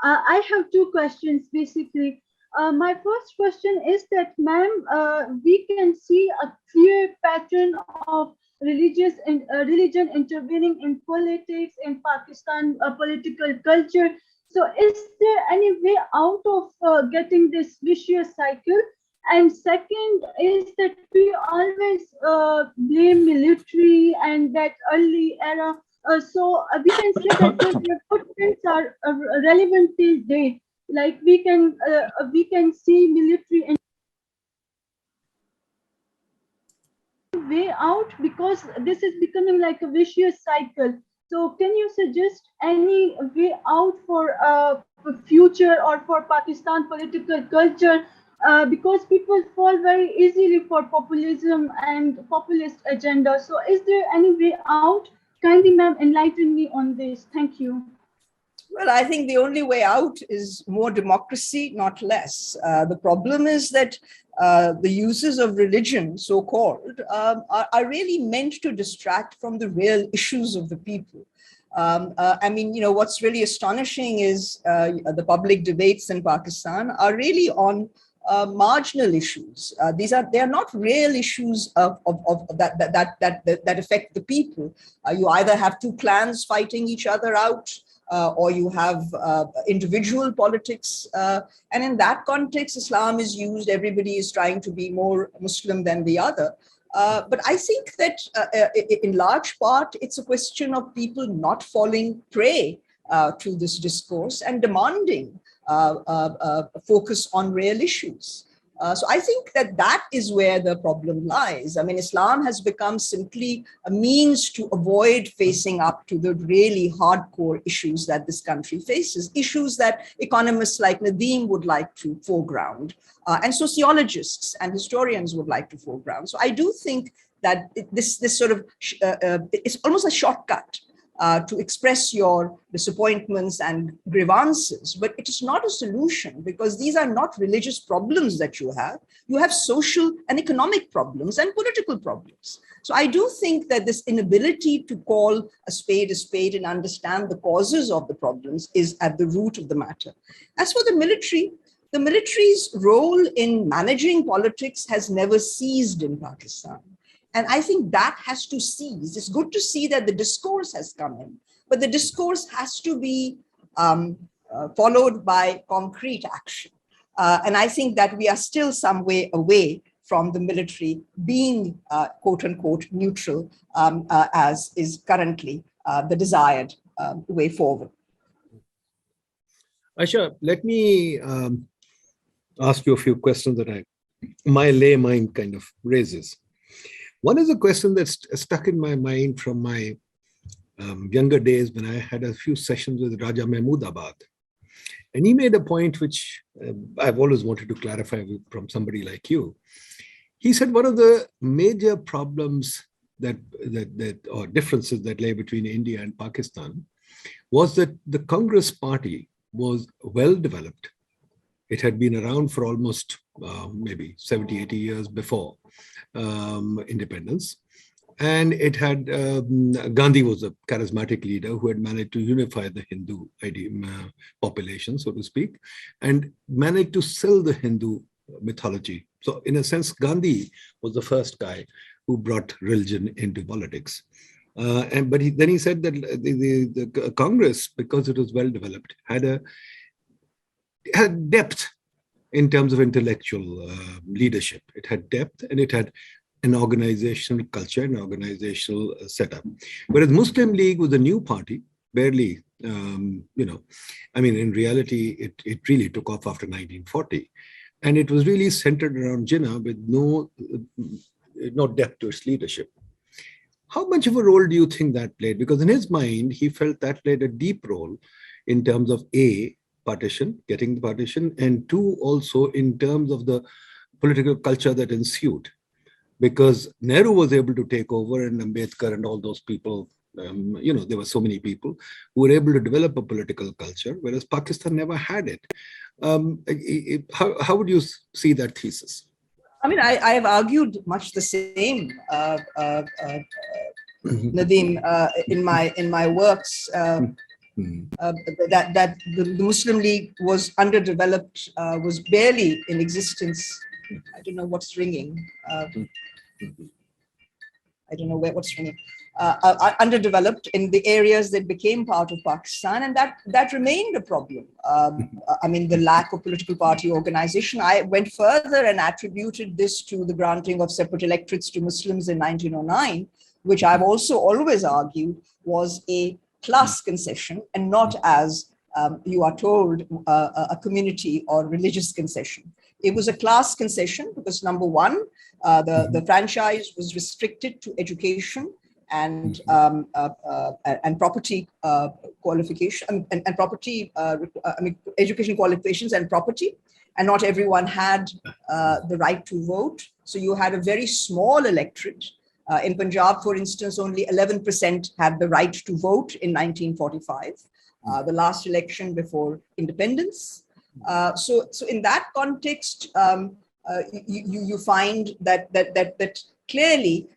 I have two questions, basically. My first question is that, ma'am, we can see a clear pattern of religion intervening in politics in Pakistan, political culture. So is there any way out of getting this vicious cycle? And second is that we always blame military way out? Because this is becoming like a vicious cycle. So can you suggest any way out for future or for Pakistan political culture? Because people fall very easily for populism and populist agenda. So is there any way out? Kindly, ma'am, enlighten me on this. Thank you. Well, I think the only way out is more democracy, not less. The problem is that the uses of religion, so-called, are really meant to distract from the real issues of the people. I mean, what's really astonishing is the public debates in Pakistan are really on marginal issues. They are not real issues that affect the people. You either have two clans fighting each other out, or you have individual politics. And in that context, Islam is used. Everybody is trying to be more Muslim than the other. But I think that in large part, it's a question of people not falling prey to this discourse and demanding focus on real issues. So I think that is where the problem lies. I mean, Islam has become simply a means to avoid facing up to the really hardcore issues that this country faces, issues that economists like Nadeem would like to foreground, and sociologists and historians would like to foreground. So I do think that this sort of, it's almost a shortcut to express your disappointments and grievances, but it is not a solution, because these are not religious problems that you have. You have social and economic problems and political problems. So I do think that this inability to call a spade and understand the causes of the problems is at the root of the matter. As for the military's role in managing politics has never ceased in Pakistan. And I think that has to cease. It's good to see that the discourse has come in, but the discourse has to be followed by concrete action. And I think that we are still some way away from the military being, quote unquote, neutral, as is currently the desired way forward. Ayesha, let me ask you a few questions that my lay mind kind of raises. One is a question that's stuck in my mind from my younger days when I had a few sessions with Raja Mahmudabad. And he made a point which I've always wanted to clarify from somebody like you. He said one of the major problems or differences that lay between India and Pakistan was that the Congress party was well developed. It had been around for almost maybe 70, 80 years before independence. And it had, Gandhi was a charismatic leader who had managed to unify the Hindu population, so to speak, and managed to sell the Hindu mythology. So in a sense, Gandhi was the first guy who brought religion into politics. But then he said that the Congress, because it was well developed, had depth in terms of intellectual leadership. It had depth and it had an organizational culture, an organizational setup. Whereas Muslim League was a new party, barely, I mean, in reality, it really took off after 1940. And it was really centered around Jinnah with no depth to its leadership. How much of a role do you think that played? Because in his mind, he felt that played a deep role in terms of A, partition, getting the partition, and two, also in terms of the political culture that ensued. Because Nehru was able to take over, and Ambedkar and all those people, there were so many people who were able to develop a political culture, whereas Pakistan never had it. How would you see that thesis? I mean, I have argued much the same, Nadeem, in my works. That the Muslim League was underdeveloped, was barely in existence. I don't know what's ringing. I don't know what's ringing. Underdeveloped in the areas that became part of Pakistan, and that remained a problem. I mean, the lack of political party organization. I went further and attributed this to the granting of separate electorates to Muslims in 1909, which I've also always argued was a class concession and not, as you are told, a community or religious concession. It was a class concession because number one, the franchise was restricted to education and property qualification and property. Education qualifications and property, and not everyone had the right to vote. So you had a very small electorate. In Punjab, for instance, only 11% had the right to vote in 1945, the last election before independence. So in that context, you find that clearly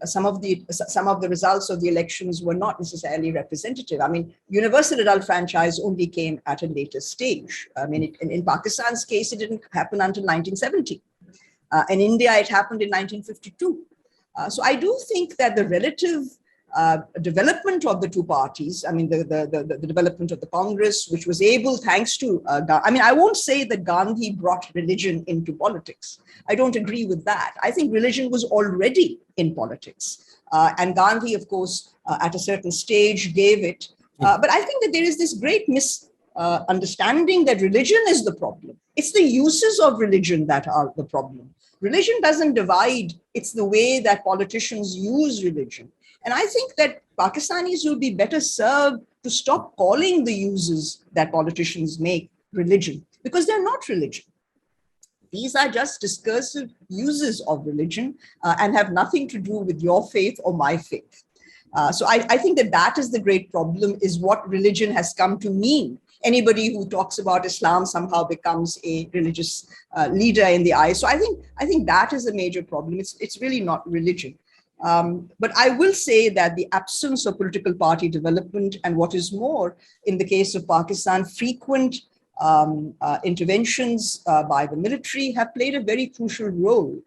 some of the results of the elections were not necessarily representative. I mean, universal adult franchise only came at a later stage. I mean, in Pakistan's case, it didn't happen until 1970. In India, it happened in 1952. So I do think that the relative development of the two parties, I mean, the development of the Congress, which was able, thanks to, I mean, I won't say that Gandhi brought religion into politics. I don't agree with that. I think religion was already in politics. And Gandhi, of course, at a certain stage gave it. But I think that there is this great misunderstanding that religion is the problem. It's the uses of religion that are the problem. Religion doesn't divide. It's the way that politicians use religion. And I think that Pakistanis will be better served to stop calling the uses that politicians make religion, because they're not religion. These are just discursive uses of religion and have nothing to do with your faith or my faith. So I think that is the great problem, is what religion has come to mean. Anybody who talks about Islam somehow becomes a religious leader in the eyes. So I think that is a major problem. It's really not religion. But I will say that the absence of political party development, and what is more, in the case of Pakistan, frequent interventions by the military have played a very crucial role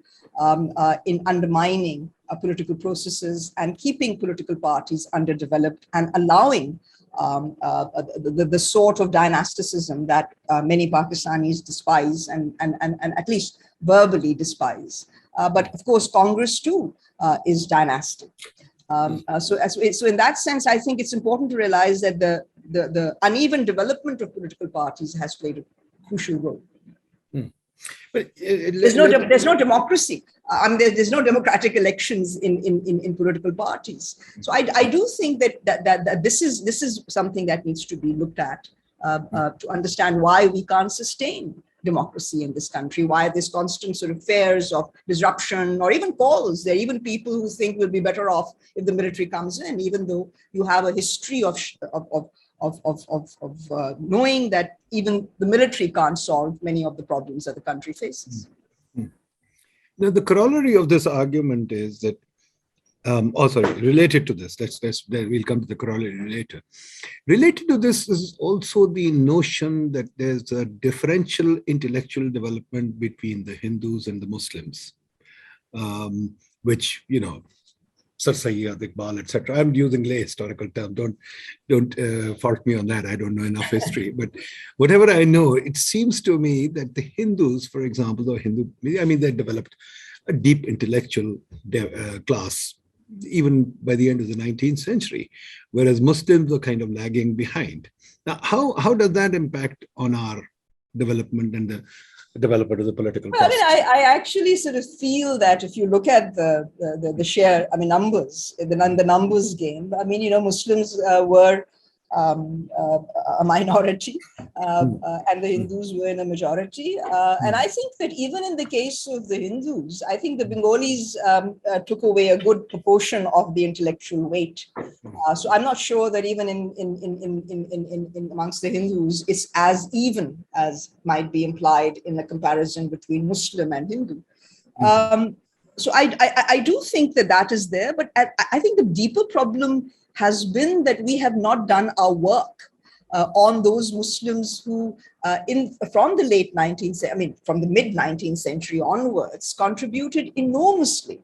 in undermining political processes and keeping political parties underdeveloped and allowing the sort of dynasticism that many Pakistanis despise and at least verbally despise. But of course, Congress too is dynastic. So in that sense, I think it's important to realize that the uneven development of political parties has played a crucial role. But there's no democracy. There's no democratic elections in political parties. So I do think that this is something that needs to be looked at to understand why we can't sustain democracy in this country, why there's constant sort of fears of disruption or even calls. There are even people who think we'll be better off if the military comes in, even though you have a history of knowing that even the military can't solve many of the problems that the country faces. Now, the corollary of this argument is that, related to this, we'll come to the corollary later. Related to this is also the notion that there's a differential intellectual development between the Hindus and the Muslims, which, you know, Sir Sayyid, Iqbal, etc. I'm using lay historical term. Don't fault me on that. I don't know enough history. But whatever I know, it seems to me that the Hindus, for example, they developed a deep intellectual class even by the end of the 19th century, whereas Muslims were kind of lagging behind. Now, how does that impact on our development and the development of the political process? Well, I mean, I actually sort of feel that if you look at the share, I mean, numbers, the numbers game, I mean, you know, Muslims were a minority and the Hindus were in a majority. And I think that even in the case of the Hindus, I think the Bengalis took away a good proportion of the intellectual weight. So I'm not sure that even in amongst the Hindus, it's as even as might be implied in the comparison between Muslim and Hindu. So I do think that is there, but I think the deeper problem has been that we have not done our work on those Muslims who, from the late 19th, I mean, from the mid 19th century onwards, contributed enormously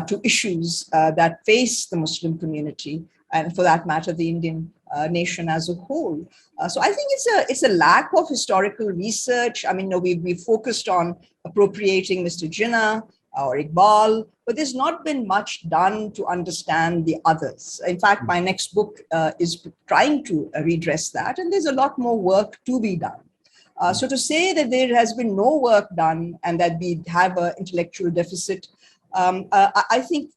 to issues that face the Muslim community, and for that matter, the Indian nation as a whole. So I think it's a lack of historical research. I mean, we focused on appropriating Mr. Jinnah or Iqbal, but there's not been much done to understand the others. In fact, my next book is trying to redress that, and there's a lot more work to be done. So to say that there has been no work done and that we have an intellectual deficit, I think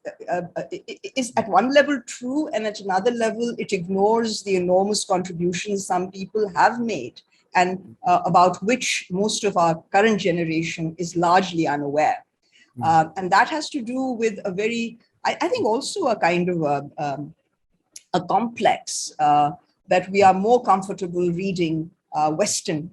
is at one level true, and at another level, it ignores the enormous contributions some people have made and about which most of our current generation is largely unaware. And that has to do with a very, I think also a kind of a complex that we are more comfortable reading Western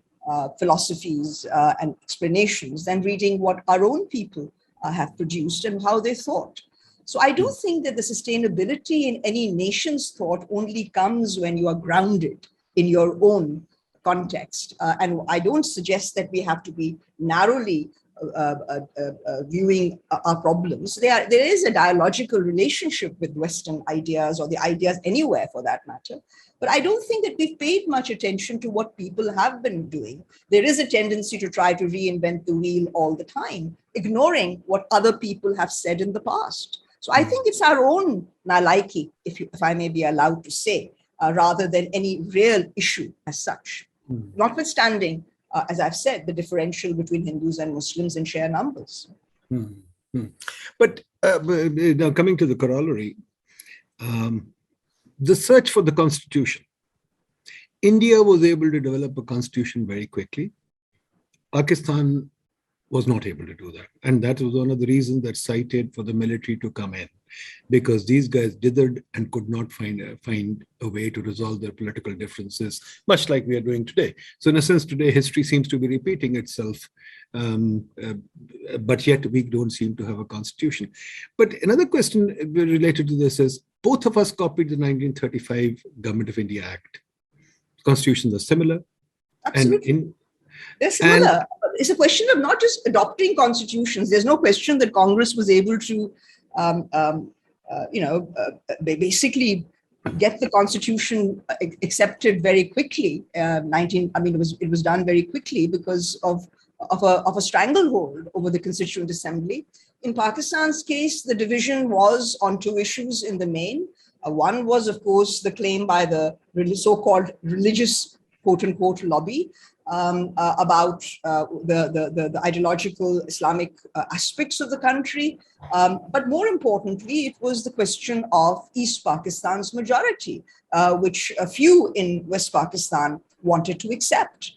philosophies and explanations than reading what our own people have produced and how they thought. So I do think that the sustainability in any nation's thought only comes when you are grounded in your own context. And I don't suggest that we have to be narrowly viewing our problems. There is a dialogical relationship with Western ideas or the ideas anywhere for that matter. But I don't think that we've paid much attention to what people have been doing. There is a tendency to try to reinvent the wheel all the time, ignoring what other people have said in the past. So I think it's our own nalaiki, if I may be allowed to say, rather than any real issue as such. Notwithstanding, as I've said, the differential between Hindus and Muslims in sheer numbers. But now coming to the corollary, the search for the constitution. India was able to develop a constitution very quickly. Pakistan was not able to do that. And that was one of the reasons that cited for the military to come in, because these guys dithered and could not find a way to resolve their political differences, much like we are doing today. So in a sense, today, history seems to be repeating itself, but yet we don't seem to have a constitution. But another question related to this is, both of us copied the 1935 Government of India Act. Constitutions are similar. Absolutely. They're similar. It's a question of not just adopting constitutions. There's no question that Congress was able to, basically get the constitution accepted very quickly. It was done very quickly because of a stranglehold over the Constituent Assembly. In Pakistan's case, the division was on two issues in the main. One was, of course, the claim by the so-called religious, quote-unquote, lobby about the ideological Islamic aspects of the country. But more importantly, it was the question of East Pakistan's majority, which a few in West Pakistan wanted to accept.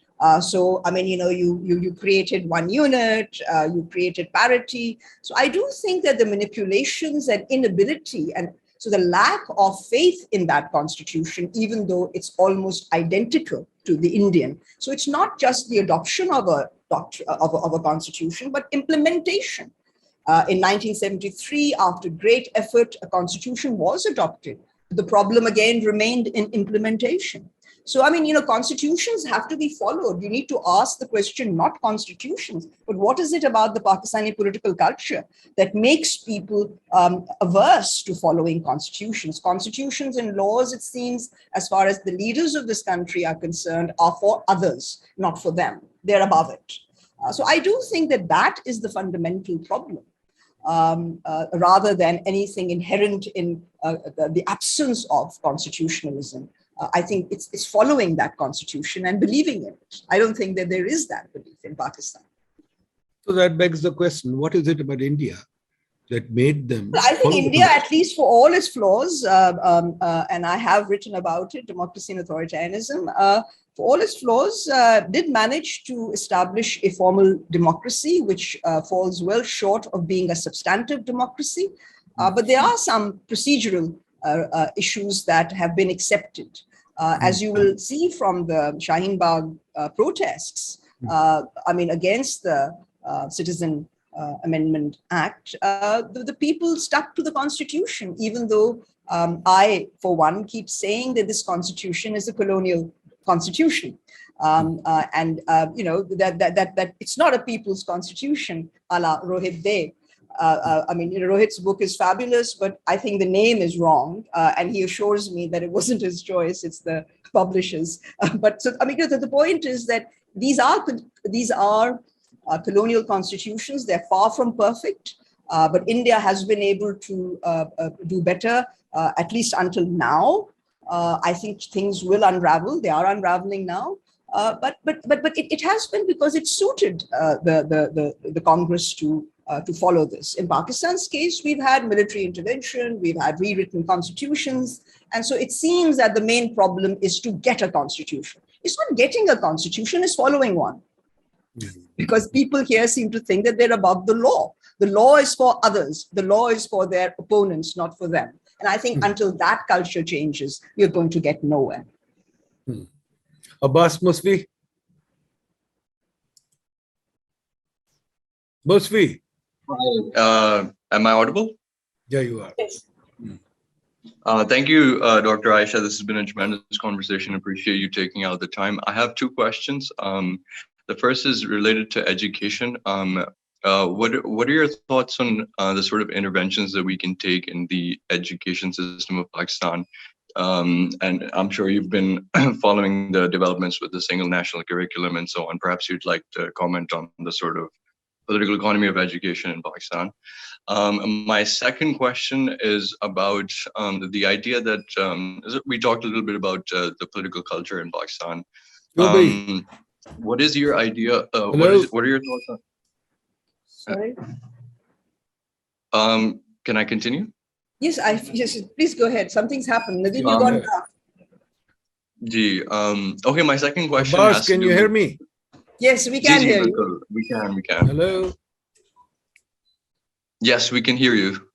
You created one unit, you created parity. So I do think that the manipulations and inability, and so the lack of faith in that constitution, even though it's almost identical to the Indian. So it's not just the adoption of a constitution, but implementation. In 1973, after great effort, a constitution was adopted. The problem again remained in implementation. So, constitutions have to be followed. You need to ask the question, not constitutions, but what is it about the Pakistani political culture that makes people averse to following constitutions? Constitutions and laws, it seems, as far as the leaders of this country are concerned, are for others, not for them. They're above it. So I do think that is the fundamental problem, rather than anything inherent in the absence of constitutionalism. I think it's following that constitution and believing in it. I don't think that there is that belief in Pakistan. So that begs the question, what is it about India that made them? Well, I think India, at least for all its flaws, and I have written about it, democracy and authoritarianism, for all its flaws, did manage to establish a formal democracy, which falls well short of being a substantive democracy. But there are some procedural issues that have been accepted. As you will see from the Shaheen Bagh protests, against the Citizen Amendment Act, the people stuck to the Constitution, even though I, for one, keep saying that this Constitution is a colonial Constitution. That it's not a people's Constitution, a la Rohit De. Rohit's book is fabulous, but I think the name is wrong. And he assures me that it wasn't his choice, it's the publisher's. The point is that these are colonial constitutions. They're far from perfect, but India has been able to do better, at least until now. I think things will unravel. They are unraveling now. But it has been because it suited the Congress to follow this. In Pakistan's case, we've had military intervention, we've had rewritten constitutions, and so it seems that the main problem is to get a constitution. It's not getting a constitution; it's following one. Because people here seem to think that they're above the law. The law is for others. The law is for their opponents, not for them. And I think until that culture changes, you're going to get nowhere. Abbas Musfi. Musfi. Am I audible? Yeah, you are. Yes. Thank you, Dr. Ayesha. This has been a tremendous conversation. Appreciate you taking out the time. I have two questions. The first is related to education. What are your thoughts on the sort of interventions that we can take in the education system of Pakistan? And I'm sure you've been following the developments with the single national curriculum and so on. Perhaps you'd like to comment on the sort of political economy of education in Pakistan. My second question is about the idea that we talked a little bit about the political culture in Pakistan. What is your idea? What are your thoughts on? Sorry. Can I continue? Yes, please go ahead. Something's happened. Nadeem, you got it. Okay, my second question. Abbas, can you hear me? Yes, we can hear you. We can. Hello. Yes, we can hear you.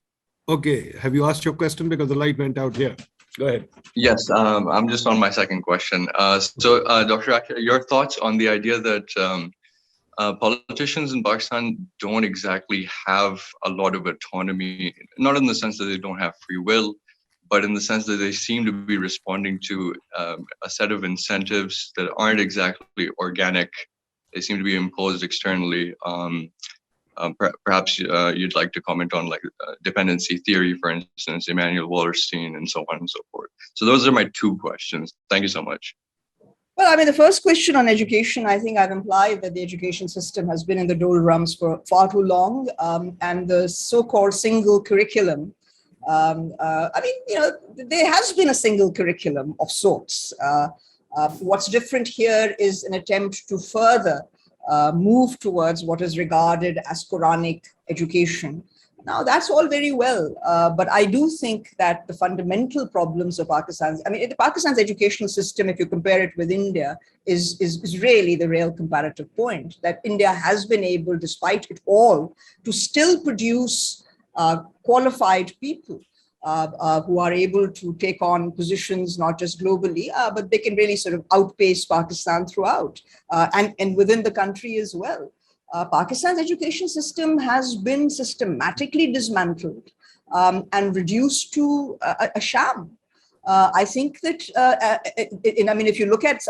Okay. Have you asked your question? Because the light went out here. Go ahead. Yes, I'm just on my second question. So, Dr. Ayesha, your thoughts on the idea that politicians in Pakistan don't exactly have a lot of autonomy, not in the sense that they don't have free will, but in the sense that they seem to be responding to a set of incentives that aren't exactly organic. They seem to be imposed externally. Perhaps you'd like to comment on like dependency theory, for instance, Emanuel Wallerstein, and so on and so forth. So those are my two questions. Thank you so much. Well, I mean, the first question on education, I think I've implied that the education system has been in the doldrums for far too long, and the so-called single curriculum. I mean, you know, there has been a single curriculum of sorts. What's different here is an attempt to further move towards what is regarded as Quranic education. Now, that's all very well, but I do think that the fundamental problems of Pakistan's, I mean, Pakistan's educational system, if you compare it with India, is really the real comparative point, that India has been able, despite it all, to still produce qualified people who are able to take on positions not just globally, but they can really sort of outpace Pakistan throughout and within the country as well. Pakistan's education system has been systematically dismantled and reduced to a sham. I think that, I mean, if you look at,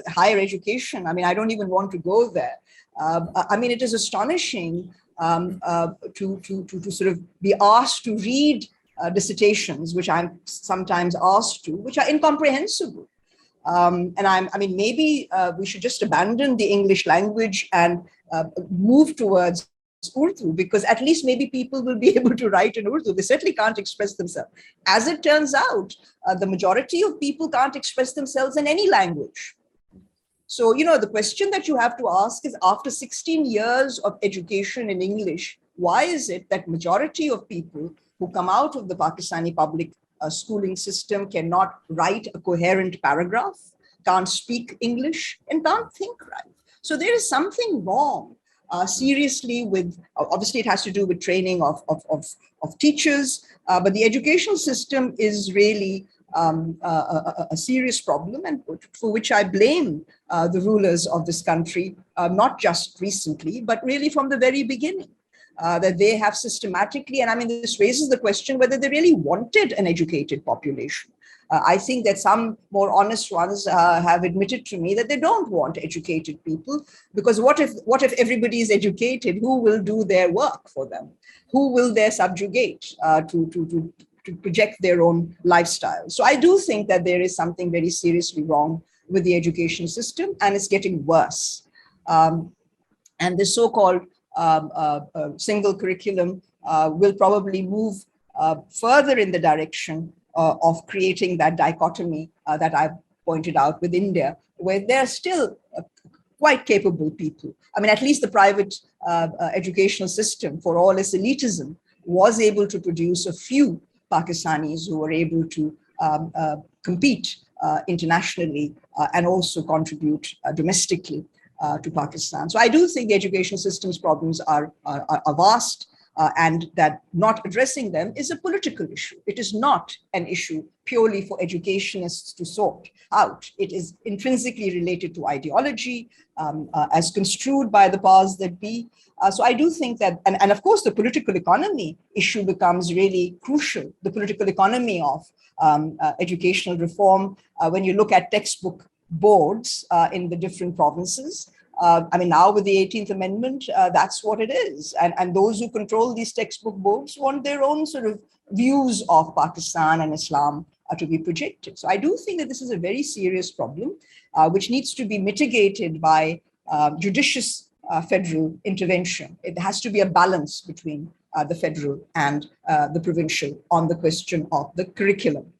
higher education, I mean, I don't even want to go there. I mean, it is astonishing to sort of be asked to read dissertations, which I'm sometimes asked to, which are incomprehensible. And I mean, maybe we should just abandon the English language and move towards Urdu, because at least maybe people will be able to write in Urdu. They certainly can't express themselves. As it turns out, the majority of people can't express themselves in any language. So, you know, the question that you have to ask is, after 16 years of education in English, why is it that majority of people who come out of the Pakistani public schooling system cannot write a coherent paragraph, can't speak English, and can't think right? So there is something wrong, seriously, with, obviously it has to do with training of teachers, but the education system is really a serious problem, and for which I blame the rulers of this country, not just recently, but really from the very beginning. That they have systematically, and I mean, this raises the question whether they really wanted an educated population. I think that some more honest ones have admitted to me that they don't want educated people, because what if everybody is educated? Who will do their work for them? Who will they subjugate to project their own lifestyle? So I do think that there is something very seriously wrong with the education system, and it's getting worse. And the so-called single curriculum will probably move further in the direction of creating that dichotomy that I've pointed out with India, where there are still quite capable people. I mean, at least the private educational system, for all its elitism, was able to produce a few Pakistanis who were able to compete internationally and also contribute domestically to Pakistan. So I do think the education system's problems are vast, and that not addressing them is a political issue. It is not an issue purely for educationists to sort out. It is intrinsically related to ideology, as construed by the powers that be. So I do think that, and of course, the political economy issue becomes really crucial, the political economy of educational reform. When you look at textbook boards in the different provinces, I mean, now with the 18th Amendment, that's what it is. And those who control these textbook boards want their own sort of views of Pakistan and Islam to be projected. So I do think that this is a very serious problem, which needs to be mitigated by judicious federal intervention. It has to be a balance between the federal and the provincial on the question of the curriculum.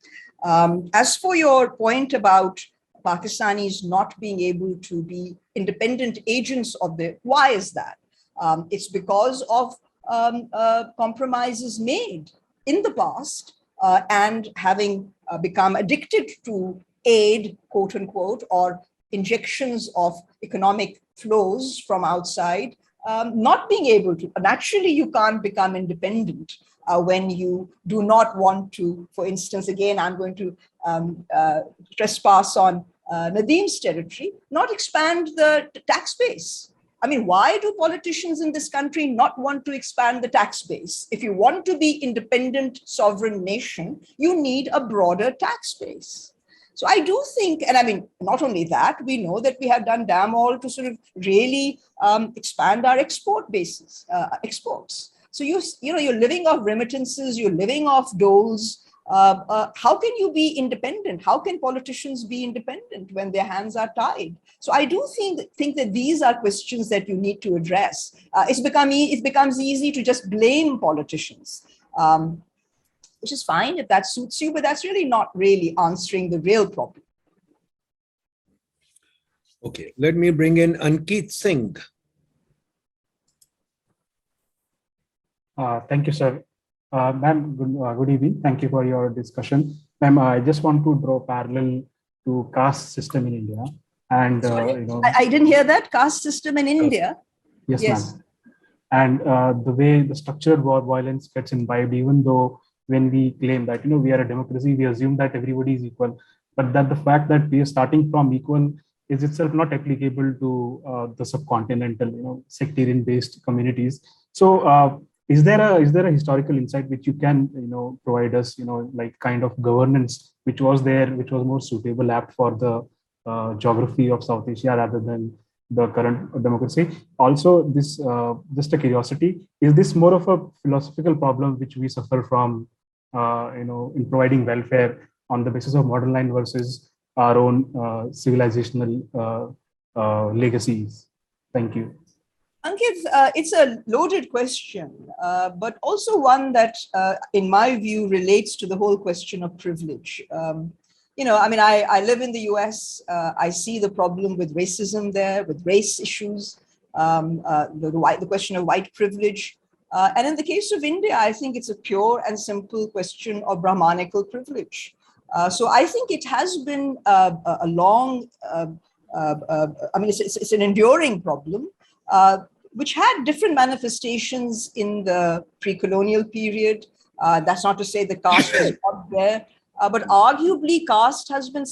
As for your point about Pakistanis not being able to be independent agents of the, why is that? It's because of compromises made in the past and having become addicted to aid, quote unquote, or injections of economic flows from outside, not being able to. Naturally, you can't become independent when you do not want to, for instance, again, I'm going to trespass on Nadeem's territory, not expand the tax base. I mean, why do politicians in this country not want to expand the tax base? If you want to be independent sovereign nation, you need a broader tax base. So I do think, and I mean, not only that, we know that we have done damn all to sort of really expand our export bases, exports. So you're living off remittances, you're living off doles. How can you be independent? How can politicians be independent when their hands are tied? So I do think that these are questions that you need to address. It becomes easy to just blame politicians, which is fine if that suits you, but that's really not really answering the real problem. Okay, let me bring in Ankit Singh. Thank you, sir. Ma'am, good evening. Thank you for your discussion. Ma'am, I just want to draw parallel to caste system in India. And, I didn't hear that, caste system in India. Yes, ma'am. And the way the structured war violence gets imbibed, even though when we claim that, we are a democracy, we assume that everybody is equal, but that the fact that we are starting from equal is itself not applicable to the subcontinental, sectarian-based communities. So, is there a historical insight which you can, provide us, like kind of governance which was there, which was more suitable, apt for the geography of South Asia rather than the current democracy? Also, this just a curiosity: is this more of a philosophical problem which we suffer from, in providing welfare on the basis of modern line versus our own civilizational legacies? Thank you. Ankit, it's a loaded question, but also one that, in my view, relates to the whole question of privilege. I live in the US. I see the problem with racism there, with race issues, the question of white privilege. And in the case of India, I think it's a pure and simple question of Brahmanical privilege. So I think it has been a long, it's an enduring problem, which had different manifestations in the pre-colonial period. That's not to say the caste was not there, but arguably caste has been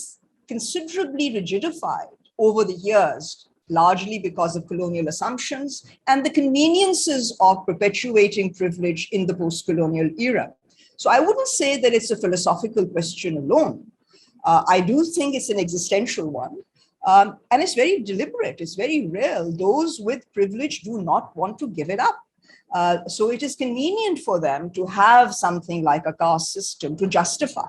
considerably rigidified over the years, largely because of colonial assumptions and the conveniences of perpetuating privilege in the post-colonial era. So I wouldn't say that it's a philosophical question alone. I do think it's an existential one. And it's very deliberate, it's very real. Those with privilege do not want to give it up. So it is convenient for them to have something like a caste system to justify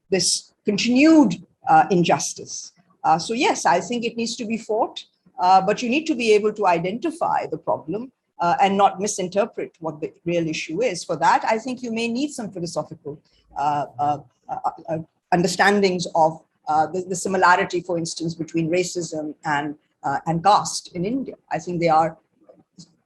this continued injustice. So yes, I think it needs to be fought, but you need to be able to identify the problem and not misinterpret what the real issue is. For that, I think you may need some philosophical understandings of the similarity, for instance, between racism and caste in India. I think they are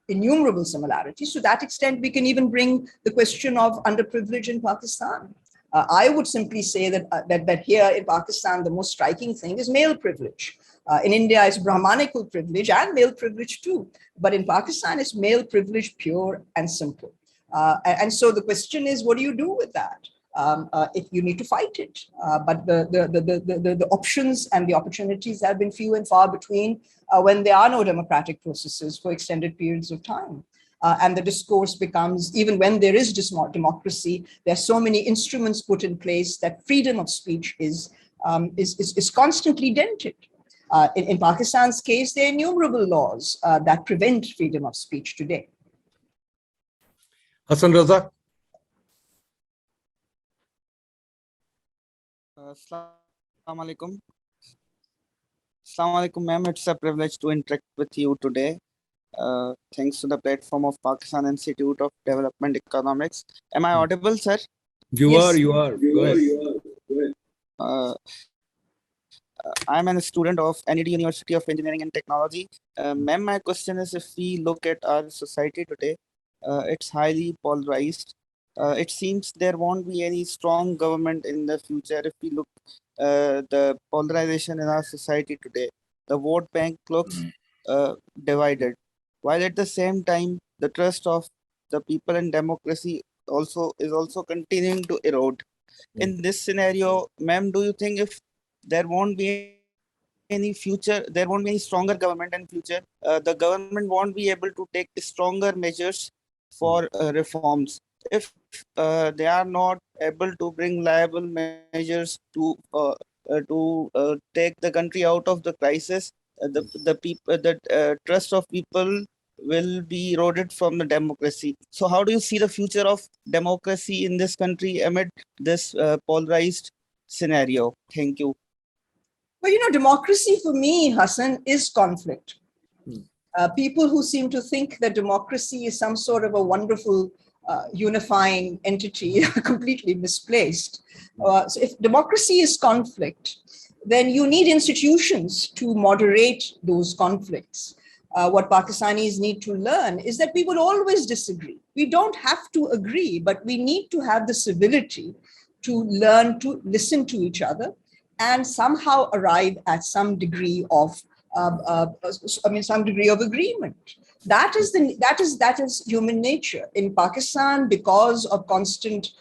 innumerable similarities. To that extent, we can even bring the question of underprivilege in Pakistan. I would simply say that here in Pakistan, the most striking thing is male privilege. In India, it's Brahmanical privilege and male privilege too. But in Pakistan, it's male privilege, pure and simple. And so the question is, what do you do with that? If you need to fight it, but the options and the opportunities have been few and far between when there are no democratic processes for extended periods of time. And the discourse becomes, even when there is democracy, there are so many instruments put in place that freedom of speech is constantly dented. In Pakistan's case, there are innumerable laws that prevent freedom of speech today. Hassan Raza. Assalamu alaikum. Assalamu alaikum, ma'am. It's a privilege to interact with you today. Thanks to the platform of Pakistan Institute of Development Economics. Am I audible, sir? You Yes. are. Go ahead. I'm a student of NED University of Engineering and Technology. Ma'am, my question is, if we look at our society today, it's highly polarized. It seems there won't be any strong government in the future if we look the polarization in our society today. The vote bank looks divided, while at the same time the trust of the people in democracy is also continuing to erode. In this scenario, ma'am, do you think if there won't be any future, there won't be any stronger government in future, the government won't be able to take stronger measures for reforms if they are not able to bring liable measures to take the country out of the crisis? The trust of people will be eroded from the democracy. So how do you see the future of democracy in this country amid this polarized scenario? Thank you. Well, democracy for me, Hassan, is conflict. People who seem to think that democracy is some sort of a wonderful unifying entity are completely misplaced. So if democracy is conflict, then you need institutions to moderate those conflicts. What Pakistanis need to learn is that we will always disagree. We don't have to agree, but we need to have the civility to learn to listen to each other and somehow arrive at some degree of some degree of agreement. That is human nature. In Pakistan, because of constant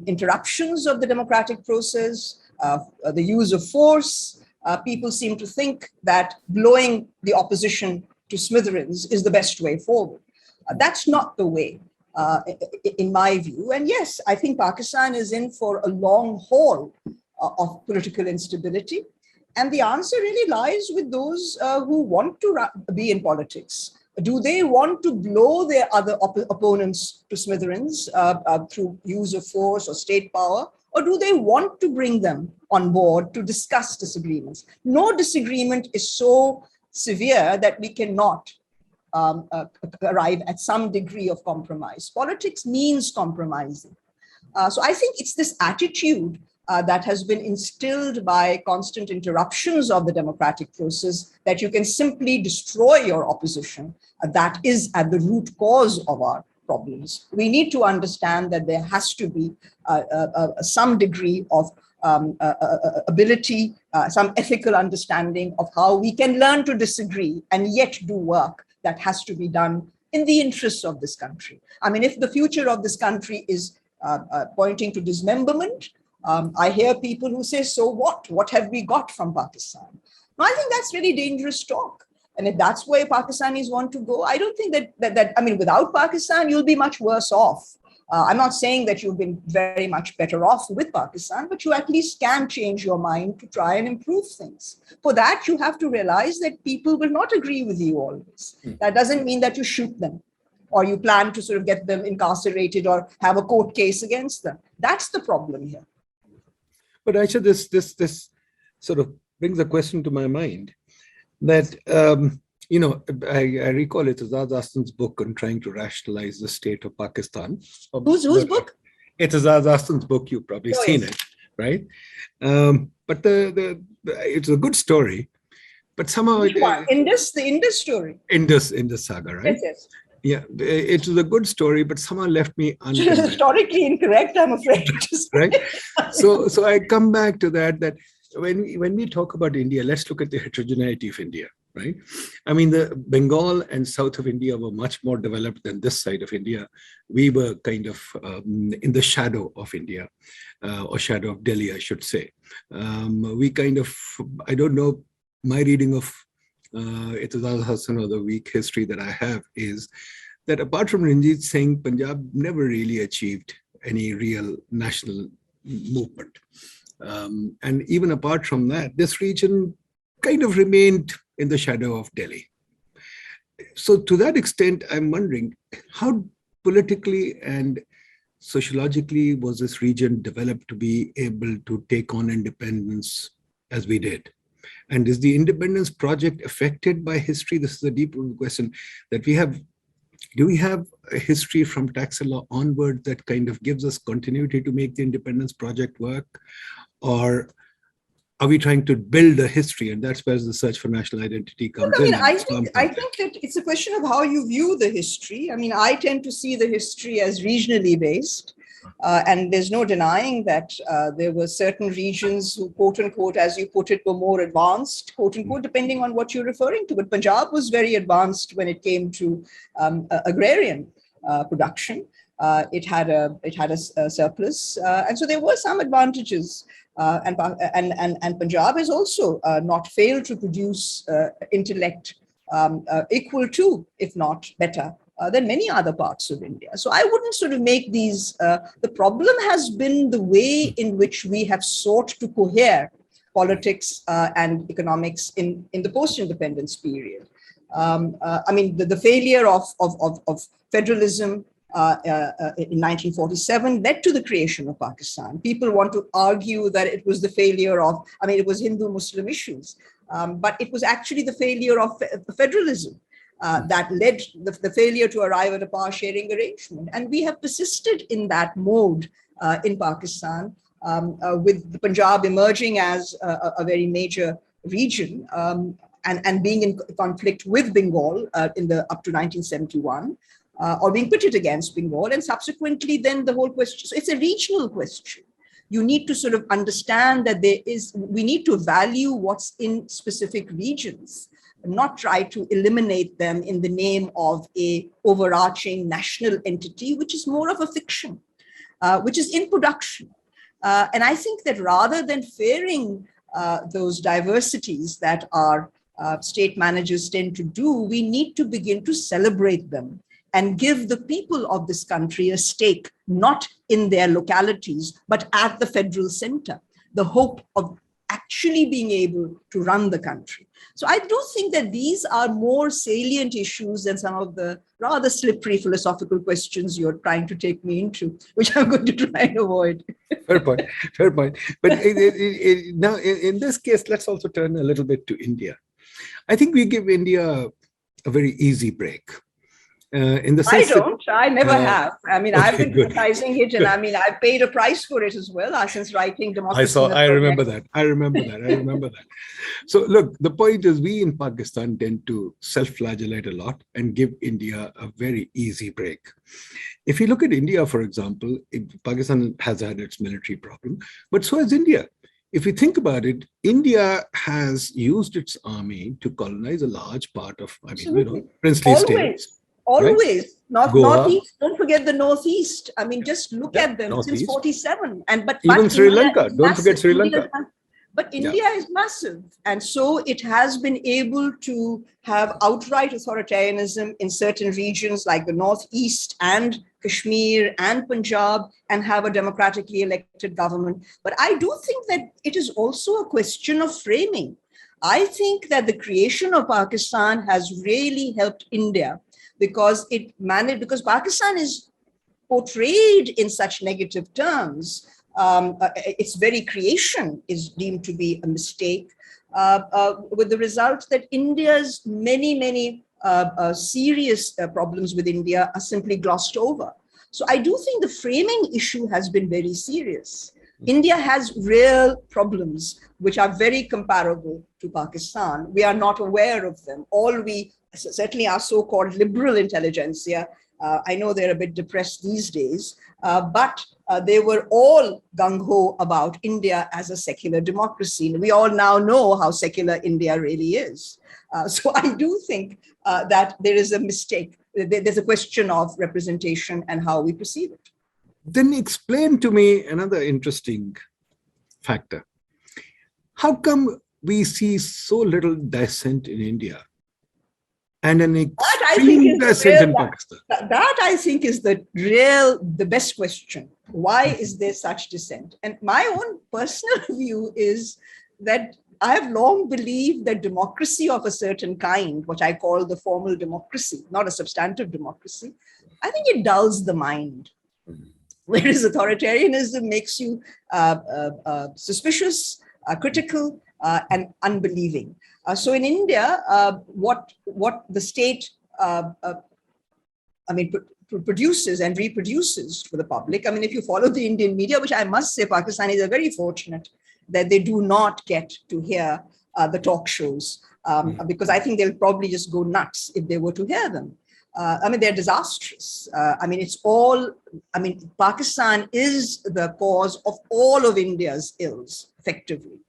interruptions of the democratic process, the use of force, people seem to think that blowing the opposition to smithereens is the best way forward. That's not the way, in my view. And yes, I think Pakistan is in for a long haul of political instability. And the answer really lies with those who want to be in politics. Do they want to blow their other opponents to smithereens through use of force or state power? Or do they want to bring them on board to discuss disagreements? No disagreement is so severe that we cannot arrive at some degree of compromise. Politics means compromising. So I think it's this attitude that has been instilled by constant interruptions of the democratic process that you can simply destroy your opposition. That is at the root cause of our problems. We need to understand that there has to be some degree of ability, some ethical understanding of how we can learn to disagree and yet do work that has to be done in the interests of this country. I mean, if the future of this country is pointing to dismemberment, I hear people who say, so what? What have we got from Pakistan? Now, I think that's really dangerous talk. And if that's where Pakistanis want to go, I don't think that without Pakistan, you'll be much worse off. I'm not saying that you've been very much better off with Pakistan, but you at least can change your mind to try and improve things. For that, you have to realize that people will not agree with you always. That doesn't mean that you shoot them or you plan to sort of get them incarcerated or have a court case against them. That's the problem here. But Ayesha, this sort of brings a question to my mind that, I recall it as Azad Astan's book on trying to rationalize the state of Pakistan. Whose book? It is Azad Astan's book, you've probably seen it. right? But it's a good story, but somehow Which one? Indus, the Indus story. Indus saga, right? Yes, yes. Yeah, it was a good story, but somehow left me Which is unconvinced. historically incorrect, I'm afraid to say. Right? So I come back to that when we talk about India, let's look at the heterogeneity of India, right? I mean, the Bengal and south of India were much more developed than this side of India. We were kind of in the shadow of India, or shadow of Delhi, I should say. We kind of, I don't know, my reading of Itazal Hassan or the weak history that I have is that apart from Ranjit Singh, Punjab never really achieved any real national movement. And even apart from that, this region kind of remained in the shadow of Delhi. So to that extent, I'm wondering how politically and sociologically was this region developed to be able to take on independence as we did? And is the independence project affected by history? This is a deep question that we have. Do we have a history from Taxila onward that kind of gives us continuity to make the independence project work? Or are we trying to build a history? And that's where the search for national identity comes in. I think that it's a question of how you view the history. I mean, I tend to see the history as regionally based. And there's no denying that there were certain regions who, quote unquote, as you put it, were more advanced, quote unquote, depending on what you're referring to. But Punjab was very advanced when it came to agrarian production. It had a surplus, and so there were some advantages. And Punjab has also not failed to produce intellect equal to, if not better, than many other parts of India. So I wouldn't sort of make these, the problem has been the way in which we have sought to cohere politics and economics in the post-independence period. I mean, the failure of federalism in 1947 led to the creation of Pakistan. People want to argue that it was the failure of, I mean, it was Hindu-Muslim issues, but it was actually the failure of federalism that led the failure to arrive at a power sharing arrangement. And we have persisted in that mode in Pakistan, with the Punjab emerging as a very major region and being in conflict with Bengal up to 1971. Or being pitted against Bengal, and subsequently then the whole question. So it's a regional question. You need to sort of understand that we need to value what's in specific regions, not try to eliminate them in the name of a overarching national entity, which is more of a fiction, which is in production. And I think that rather than fearing those diversities that our state managers tend to do, we need to begin to celebrate them and give the people of this country a stake, not in their localities, but at the federal center, the hope of actually being able to run the country. So I do think that these are more salient issues than some of the rather slippery philosophical questions you're trying to take me into, which I'm going to try and avoid. Fair point, fair point. But now in this case, let's also turn a little bit to India. I think we give India a very easy break. In the sense I never have. I mean, okay, I've been criticizing it, and I mean, I've paid a price for it as well since writing Democracy. I remember that. So look, the point is we in Pakistan tend to self-flagellate a lot and give India a very easy break. If you look at India, for example, Pakistan has had its military problem, but so has India. If you think about it, India has used its army to colonize a large part of, princely states. Always, right? Northeast. Don't forget the Northeast. I mean, just look at them Northeast. Since 47. But even Sri Lanka. Don't forget Sri Lanka. But India is massive. And so it has been able to have outright authoritarianism in certain regions like the Northeast and Kashmir and Punjab and have a democratically elected government. But I do think that it is also a question of framing. I think that the creation of Pakistan has really helped India because Pakistan is portrayed in such negative terms. Its very creation is deemed to be a mistake, with the result that India's many serious problems with India are simply glossed over. So I do think the framing issue has been very serious. India has real problems which are very comparable to Pakistan. We are not aware of them. Certainly our so-called liberal intelligentsia, I know they're a bit depressed these days, but they were all gung-ho about India as a secular democracy. We all now know how secular India really is. So I do think that there is a mistake. There's a question of representation and how we perceive it. Then explain to me another interesting factor. How come we see so little dissent in India and an extreme dissent in Pakistan? That I think is the best question. Why is there such dissent? And my own personal view is that I have long believed that democracy of a certain kind, what I call the formal democracy, not a substantive democracy, I think it dulls the mind. Whereas authoritarianism makes you suspicious, critical, and unbelieving. So in India, what the state, produces and reproduces for the public. I mean, if you follow the Indian media, which I must say Pakistanis are very fortunate that they do not get to hear the talk shows, because I think they'll probably just go nuts if they were to hear them. They're disastrous. Pakistan is the cause of all of India's ills, effectively.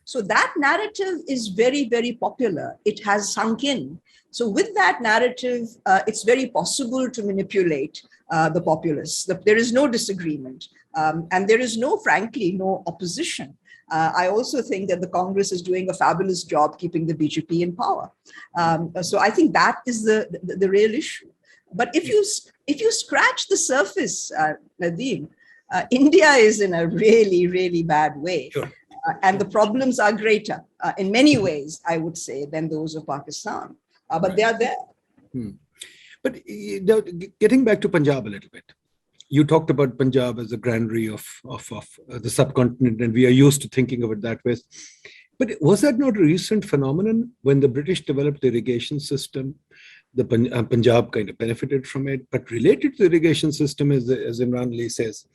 So that narrative is very, very popular. It has sunk in. So with that narrative, it's very possible to manipulate the populace. There is no disagreement. And there is frankly, no opposition. I also think that the Congress is doing a fabulous job keeping the BJP in power. So I think that is the real issue. But if you scratch the surface, Nadeem, India is in a really, really bad way. Sure. And the problems are greater in many ways, I would say, than those of Pakistan. But they are there. But getting back to Punjab a little bit, you talked about Punjab as a granary of the subcontinent, and we are used to thinking of it that way. But was that not a recent phenomenon when the British developed the irrigation system? The Punjab kind of benefited from it, but related to the irrigation system, as Imran Ali says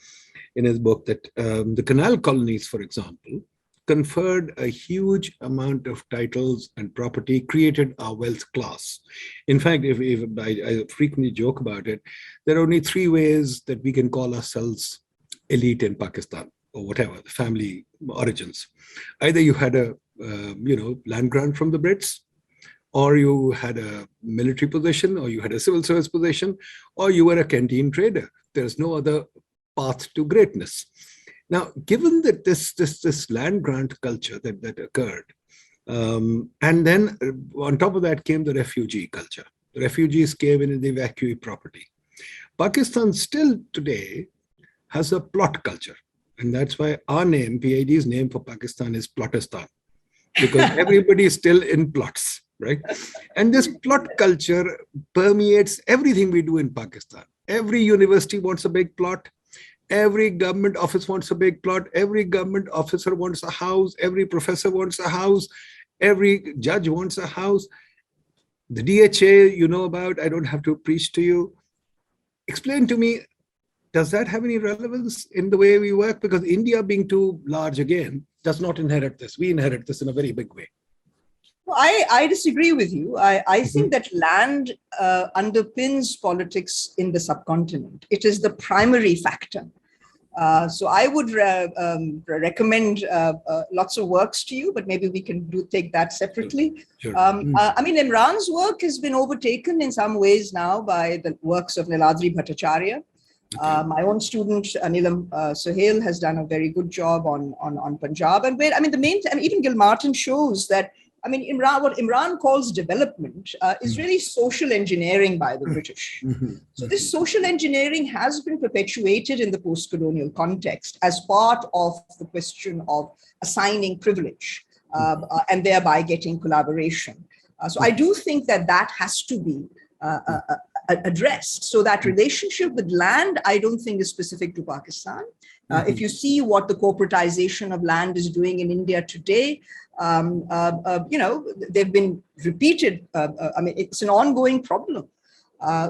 in his book, that the canal colonies, for example, conferred a huge amount of titles and property, created our wealth class. In fact, if I frequently joke about it, there are only three ways that we can call ourselves elite in Pakistan, or whatever, the family origins. Either you had a land grant from the Brits, or you had a military position, or you had a civil service position, or you were a canteen trader. There's no other path to greatness. Now, given that this land grant culture that occurred, and then on top of that came the refugee culture. The refugees came in the evacuee property. Pakistan still today has a plot culture. And that's why our name, PID's name for Pakistan is Plotistan, because everybody is still in plots, right? And this plot culture permeates everything we do in Pakistan. Every university wants a big plot. Every government office wants a big plot. Every government officer wants a house. Every professor wants a house. Every judge wants a house. The DHA, you know about, I don't have to preach to you. Explain to me, does that have any relevance in the way we work? Because India being too large again does not inherit this. We inherit this in a very big way. Well, I disagree with you. I think that land underpins politics in the subcontinent. It is the primary factor. So I would recommend lots of works to you, but maybe we can take that separately. Sure. Imran's work has been overtaken in some ways now by the works of Niladri Bhattacharya. Okay. My own student, Anilam Sohail, has done a very good job on Punjab. And even Gilmartin shows that, what Imran calls development is really social engineering by the British. So this social engineering has been perpetuated in the post-colonial context as part of the question of assigning privilege and thereby getting collaboration. So I do think that has to be addressed. So that relationship with land, I don't think is specific to Pakistan. If you see what the corporatization of land is doing in India today, they've been repeated. It's an ongoing problem.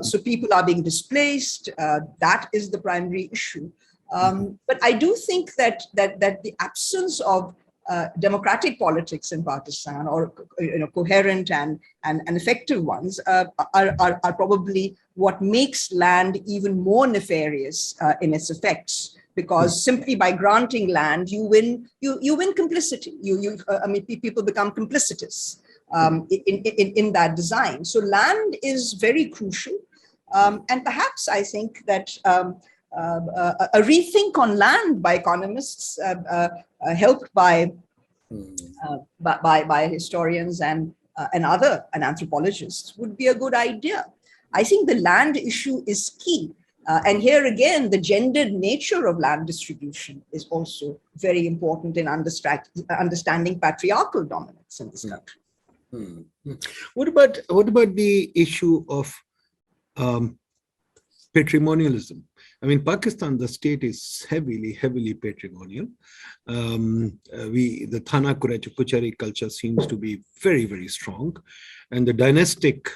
So people are being displaced. That is the primary issue. But I do think that the absence of democratic politics in Pakistan, or coherent and effective ones, are probably what makes land even more nefarious in its effects. Because simply by granting land, you win complicity. People become complicitous in that design. So land is very crucial, and perhaps I think that a rethink on land by economists, helped by historians and anthropologists, would be a good idea. I think the land issue is key. And here again, the gendered nature of land distribution is also very important in understanding patriarchal dominance in this country. What about the issue of patrimonialism? I mean, Pakistan, the state is heavily patrimonial. The Thana Kuchari culture seems to be very strong, and the dynastic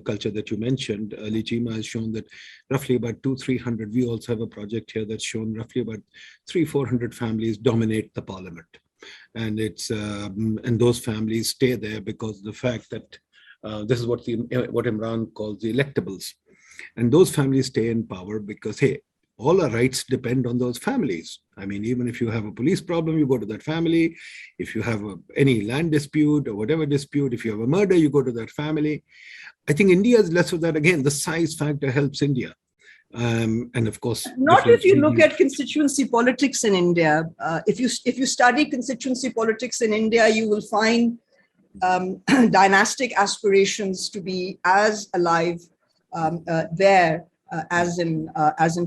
culture that you mentioned, Lijima, has shown that roughly about 200-300. We also have a project here that's shown roughly about 300-400 families dominate the parliament, and it's and those families stay there because of the fact that this is what Imran calls the electables, and those families stay in power because, hey, all our rights depend on those families. I mean, even if you have a police problem, you go to that family. If you have any land dispute or whatever dispute, if you have a murder, you go to that family. I think India is less of that. Again, the size factor helps India. And of course, not if you look at constituency politics in India. If you study constituency politics in India, you will find dynastic aspirations to be as alive there as in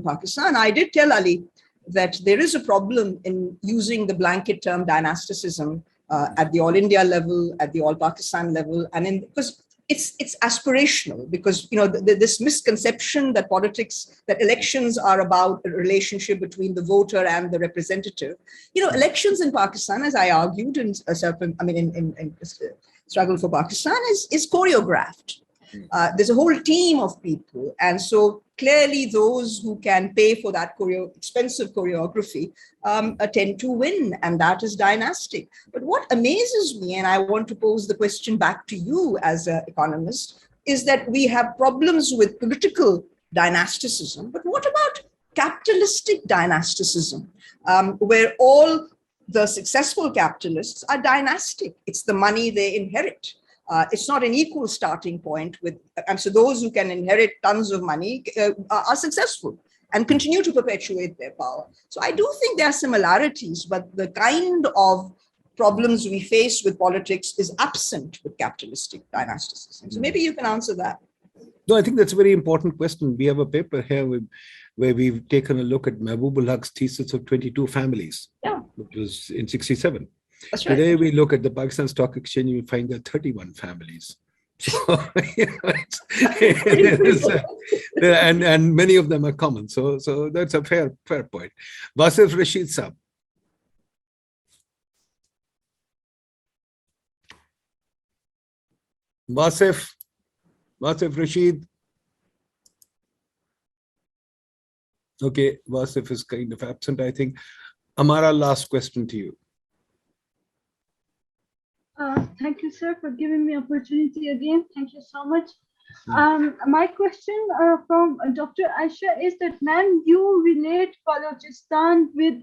Pakistan. I did tell Ali that there is a problem in using the blanket term dynasticism at the all India level, at the all Pakistan level, and because it's aspirational, because this misconception that elections are about a relationship between the voter and the representative. Elections in Pakistan, as I argued in Struggle for Pakistan, is choreographed. There's a whole team of people, and so clearly those who can pay for that expensive choreography tend to win, and that is dynastic. But what amazes me, and I want to pose the question back to you as an economist, is that we have problems with political dynasticism, but what about capitalistic dynasticism, where all the successful capitalists are dynastic? It's the money they inherit. It's not an equal starting point and so those who can inherit tons of money are successful and continue to perpetuate their power. So I do think there are similarities, but the kind of problems we face with politics is absent with capitalistic dynasticism. So maybe you can answer that. No, I think that's a very important question. We have a paper here where we've taken a look at Mahbubul Haq's thesis of 22 families, which was in 1967. That's right. Today, we look at the Pakistan Stock Exchange, you find there are 31 families. So, and many of them are common. So that's a fair point. Wasif Rashid Saab. Wasif Rashid. Okay, Wasif is kind of absent, I think. Amara, last question to you. Thank you, sir, for giving me opportunity again. Thank you so much. My question from Dr. Ayesha is that, ma'am, you relate Balochistan with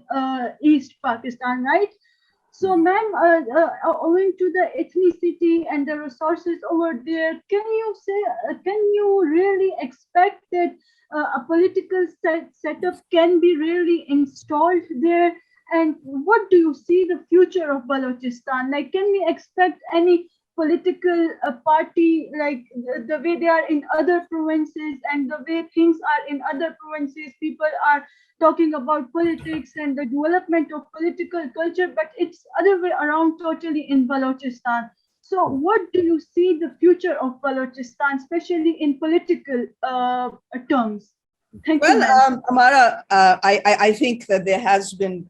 East Pakistan, right? So, ma'am, owing to the ethnicity and the resources over there, can you really expect that a political setup can be really installed there? And what do you see the future of Balochistan? Like, can we expect any political party like the way they are in other provinces and the way things are in other provinces? People are talking about politics and the development of political culture, but it's other way around totally in Balochistan. So what do you see the future of Balochistan, especially in political terms? Thank you. Well, Amara, I think that there has been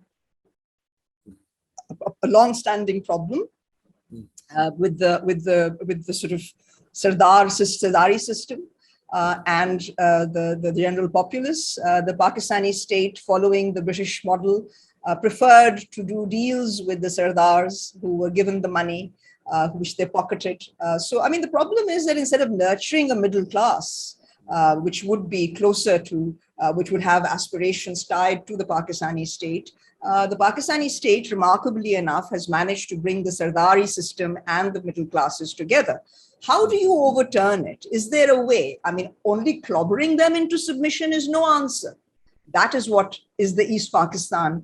a long-standing problem with the sort of Sardari system, and the general populace. The Pakistani state, following the British model, preferred to do deals with the Sardars who were given the money, which they pocketed. So, I mean, the problem is that instead of nurturing a middle class, which would be closer to, which would have aspirations tied to the Pakistani state, the Pakistani state, remarkably enough, has managed to bring the Sardari system and the middle classes together. How do you overturn it? Is there a way? I mean, only clobbering them into submission is no answer. That is what is the East Pakistan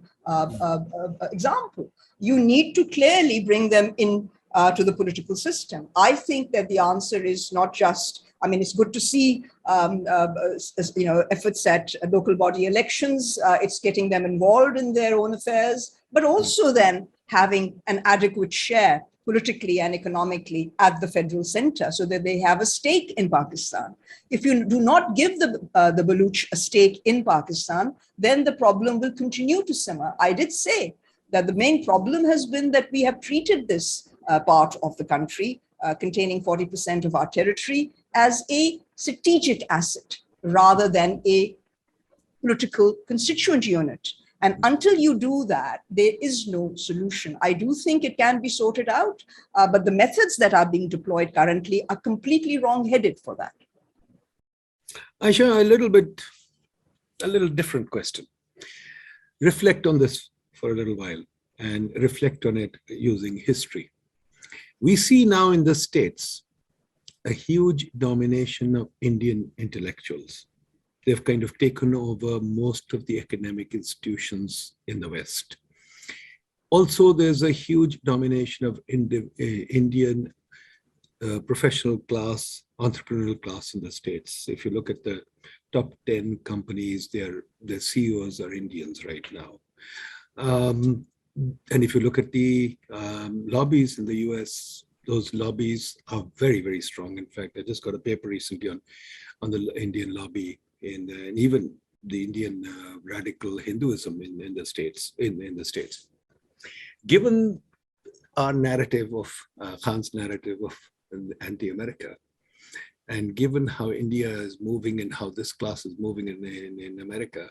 example. You need to clearly bring them in to the political system. I think that the answer is not just, I mean, it's good to see efforts at local body elections. It's getting them involved in their own affairs, but also then having an adequate share politically and economically at the federal center so that they have a stake in Pakistan. If you do not give the Baluch a stake in Pakistan, then the problem will continue to simmer. I did say that the main problem has been that we have treated this part of the country containing 40% of our territory as a strategic asset rather than a political constituent unit. And until you do that, there is no solution. I do think it can be sorted out, but the methods that are being deployed currently are completely wrong-headed for that. Ayesha, a little different question. Reflect on this for a little while and reflect on it using history. We see now in the States a huge domination of Indian intellectuals. They've kind of taken over most of the academic institutions in the West. Also, there's a huge domination of Indian professional class, entrepreneurial class in the States. If you look at the top 10 companies, their CEOs are Indians right now. And if you look at the lobbies in the US, those lobbies are very, very strong. In fact, I just got a paper recently on the Indian lobby and even the Indian radical Hinduism in the States. Given our narrative of Khan's narrative of anti-America, and given how India is moving and how this class is moving in America,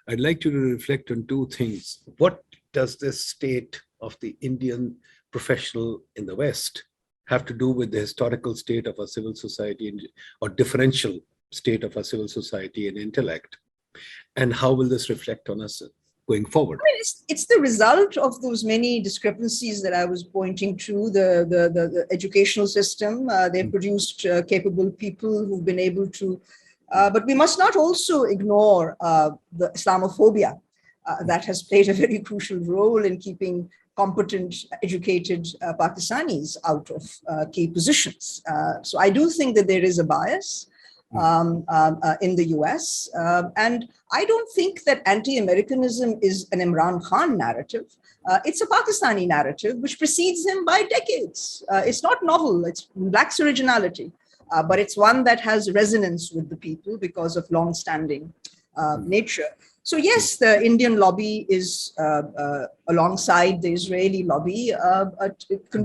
I'd like you to reflect on two things. What does this state of the Indian professional in the West have to do with the historical state of our civil society or differential state of our civil society and intellect? And how will this reflect on us going forward? I mean, it's the result of those many discrepancies that I was pointing to, the educational system. They produced capable people who've been able to, but we must not also ignore the Islamophobia that has played a very crucial role in keeping competent, educated Pakistanis out of key positions. So I do think that there is a bias in the US. And I don't think that anti-Americanism is an Imran Khan narrative. It's a Pakistani narrative which precedes him by decades. It's not novel, it lacks originality, but it's one that has resonance with the people because of long-standing nature. So yes, the Indian lobby is alongside the Israeli lobby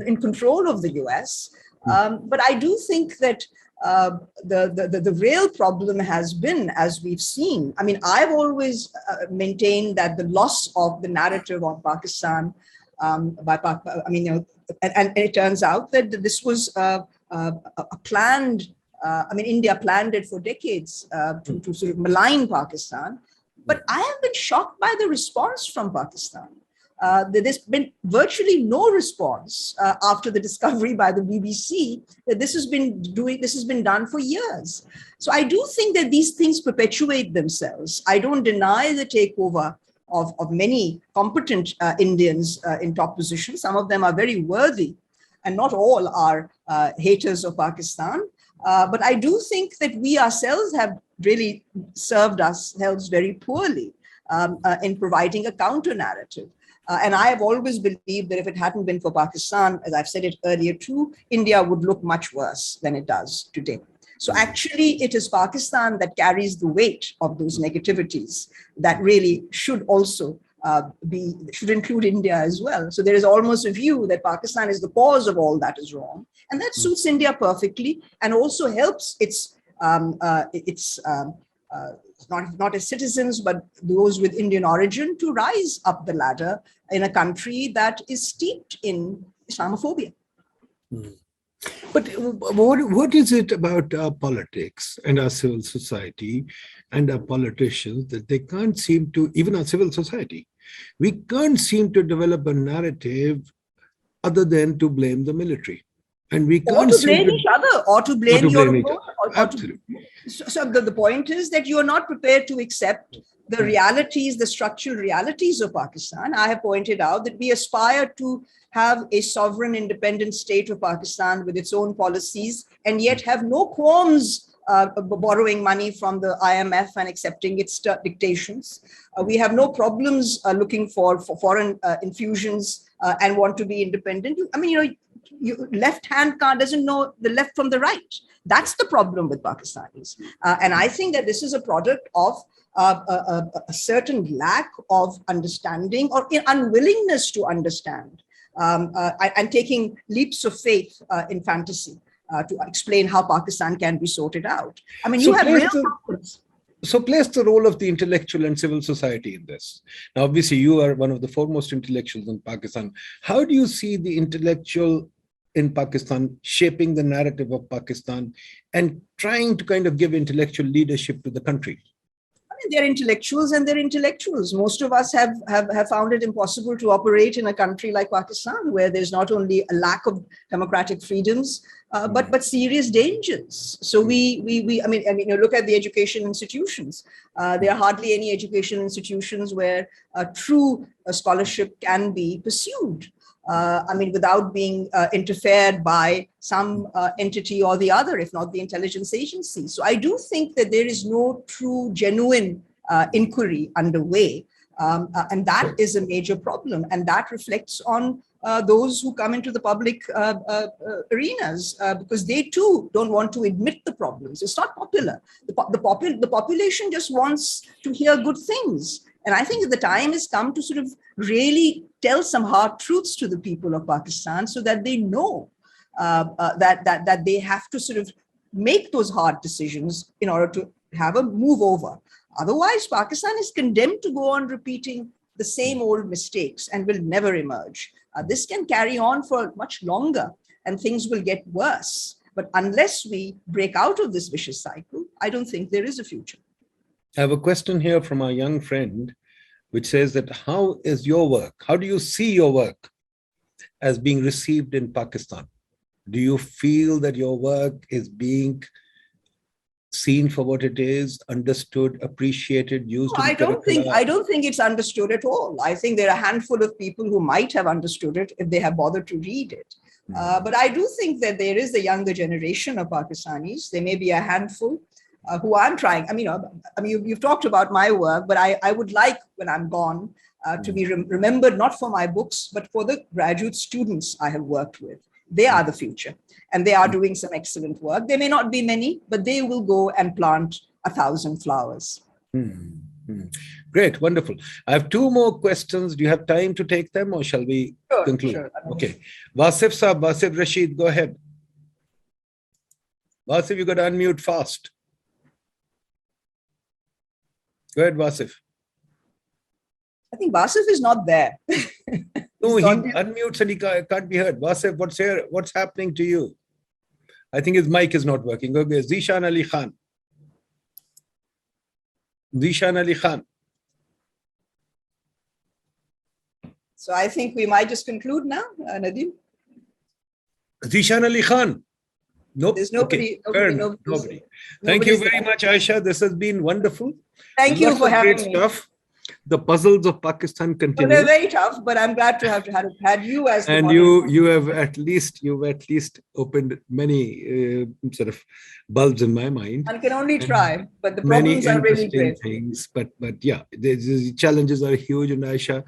in control of the US. But I do think that the real problem has been, as we've seen, I mean, I've always maintained that the loss of the narrative on Pakistan, and it turns out that this was a planned, India planned it for decades to sort of malign Pakistan. But I have been shocked by the response from Pakistan. There's been virtually no response after the discovery by the BBC that this has been done for years. So I do think that these things perpetuate themselves. I don't deny the takeover of many competent Indians in top positions. Some of them are very worthy, and not all are haters of Pakistan. But I do think that we ourselves have really served ourselves very poorly in providing a counter narrative. And I have always believed that if it hadn't been for Pakistan, as I've said it earlier too, India would look much worse than it does today. So actually, it is Pakistan that carries the weight of those negativities that really should also should include India as well. So there is almost a view that Pakistan is the cause of all that is wrong. And that suits India perfectly and also helps its not as citizens, but those with Indian origin to rise up the ladder in a country that is steeped in Islamophobia. But what is it about our politics and our civil society and our politicians that they can't seem to, even our civil society, we can't seem to develop a narrative other than to blame the military? And we can't or to blame each other, or to blame your own. Absolutely. So the point is that you are not prepared to accept the realities, the structural realities of Pakistan. I have pointed out that we aspire to have a sovereign, independent state of Pakistan with its own policies, and yet have no qualms borrowing money from the IMF and accepting its dictations. We have no problems looking for foreign infusions and want to be independent. I mean, left hand doesn't know the left from the right. That's the problem with Pakistanis. And I think that this is a product of a certain lack of understanding or unwillingness to understand, and taking leaps of faith in fantasy to explain how Pakistan can be sorted out. I mean, you have real problems. So place the role of the intellectual and civil society in this. Now, obviously, you are one of the foremost intellectuals in Pakistan. How do you see the intellectual in Pakistan shaping the narrative of Pakistan and trying to kind of give intellectual leadership to the country? I mean, they're intellectuals and they're intellectuals. Most of us have found it impossible to operate in a country like Pakistan, where there's not only a lack of democratic freedoms, but serious dangers. So I mean, you look at the education institutions. There are hardly any education institutions where true scholarship can be pursued. I mean, without being interfered by some entity or the other, if not the intelligence agency. So I do think that there is no true, genuine inquiry underway. And that is a major problem. And that reflects on those who come into the public arenas, because they too don't want to admit the problems. It's not popular. The population just wants to hear good things. And I think that the time has come to sort of really tell some hard truths to the people of Pakistan, so that they know that they have to sort of make those hard decisions in order to have a move over. Otherwise, Pakistan is condemned to go on repeating the same old mistakes and will never emerge. This can carry on for much longer and things will get worse. But unless we break out of this vicious cycle, I don't think there is a future. I have a question here from our young friend, which says that how is your work? How do you see your work as being received in Pakistan? Do you feel that your work is being seen for what it is, understood, appreciated, used? No, I don't think it's understood at all. I think there are a handful of people who might have understood it if they have bothered to read it. But I do think that there is the younger generation of Pakistanis. There may be a handful who I'm trying. I mean, you've talked about my work, but I would like, when I'm gone, to be remembered not for my books, but for the graduate students I have worked with. They are the future, and they are doing some excellent work. There may not be many, but they will go and plant 1,000 flowers. Great, wonderful. I have two more questions. Do you have time to take them, or shall we conclude? Sure. Okay. Wasif Saab, Wasif Rashid, go ahead. Wasif, you got to unmute fast. Go ahead, Wasif. I think Wasif is not there. No, he unmutes and he can't be heard. Wasif, what's happening to you? I think his mic is not working. Okay, Zishan Ali Khan. Zishan Ali Khan. So I think we might just conclude now, Nadeem. Zishan Ali Khan. Nope. There's nobody. Okay. Nobody. Thank you very much, Ayesha. This has been wonderful. Thank you for having me. Stuff. The puzzles of Pakistan continue. Well, they're very tough, but I'm glad to have had you as the and you have at least opened many sort of bulbs in my mind. One can only try, but the problems are really great. Things, but yeah, the challenges are huge, and Ayesha,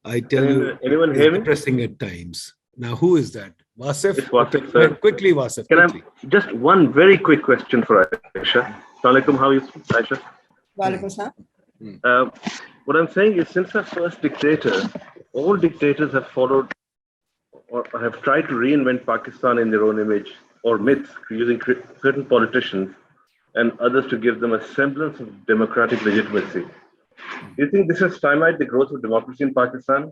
I tell you, anyone hear me? Depressing at times. Now, who is that? Wasif? It's Wasif, sir. Quickly, Wasif. Can I just one very quick question for Ayesha? Assalamu alaikum, how are you, Ayesha? Walaikum salam. What I'm saying is, since our first dictator, all dictators have followed or have tried to reinvent Pakistan in their own image or myths using certain politicians and others to give them a semblance of democratic legitimacy. Do you think this has stymied the growth of democracy in Pakistan,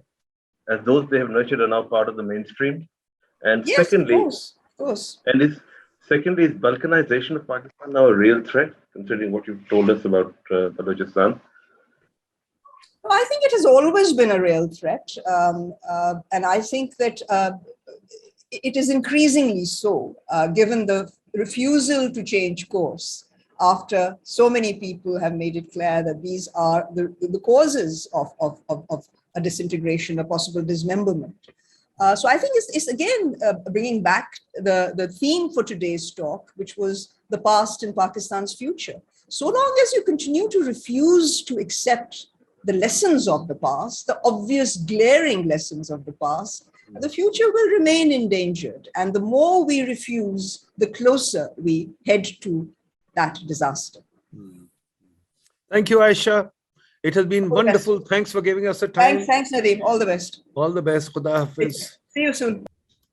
as those they have nurtured are now part of the mainstream? And Yes, secondly, of course. Secondly, is balkanization of Pakistan now a real threat, considering what you've told us about Balochistan? Well, I think it has always been a real threat. And I think that it is increasingly so, given the refusal to change course after so many people have made it clear that these are the causes of a disintegration, a possible dismemberment. So I think it's again bringing back the theme for today's talk, which was the past and Pakistan's future. So long as you continue to refuse to accept the lessons of the past, the obvious glaring lessons of the past, the future will remain endangered. And the more we refuse, the closer we head to that disaster. Thank you, Ayesha. It has been wonderful. Thanks for giving us the time. Thanks, Nadeem. All the best. All the best. Khuda Hafiz. See you soon.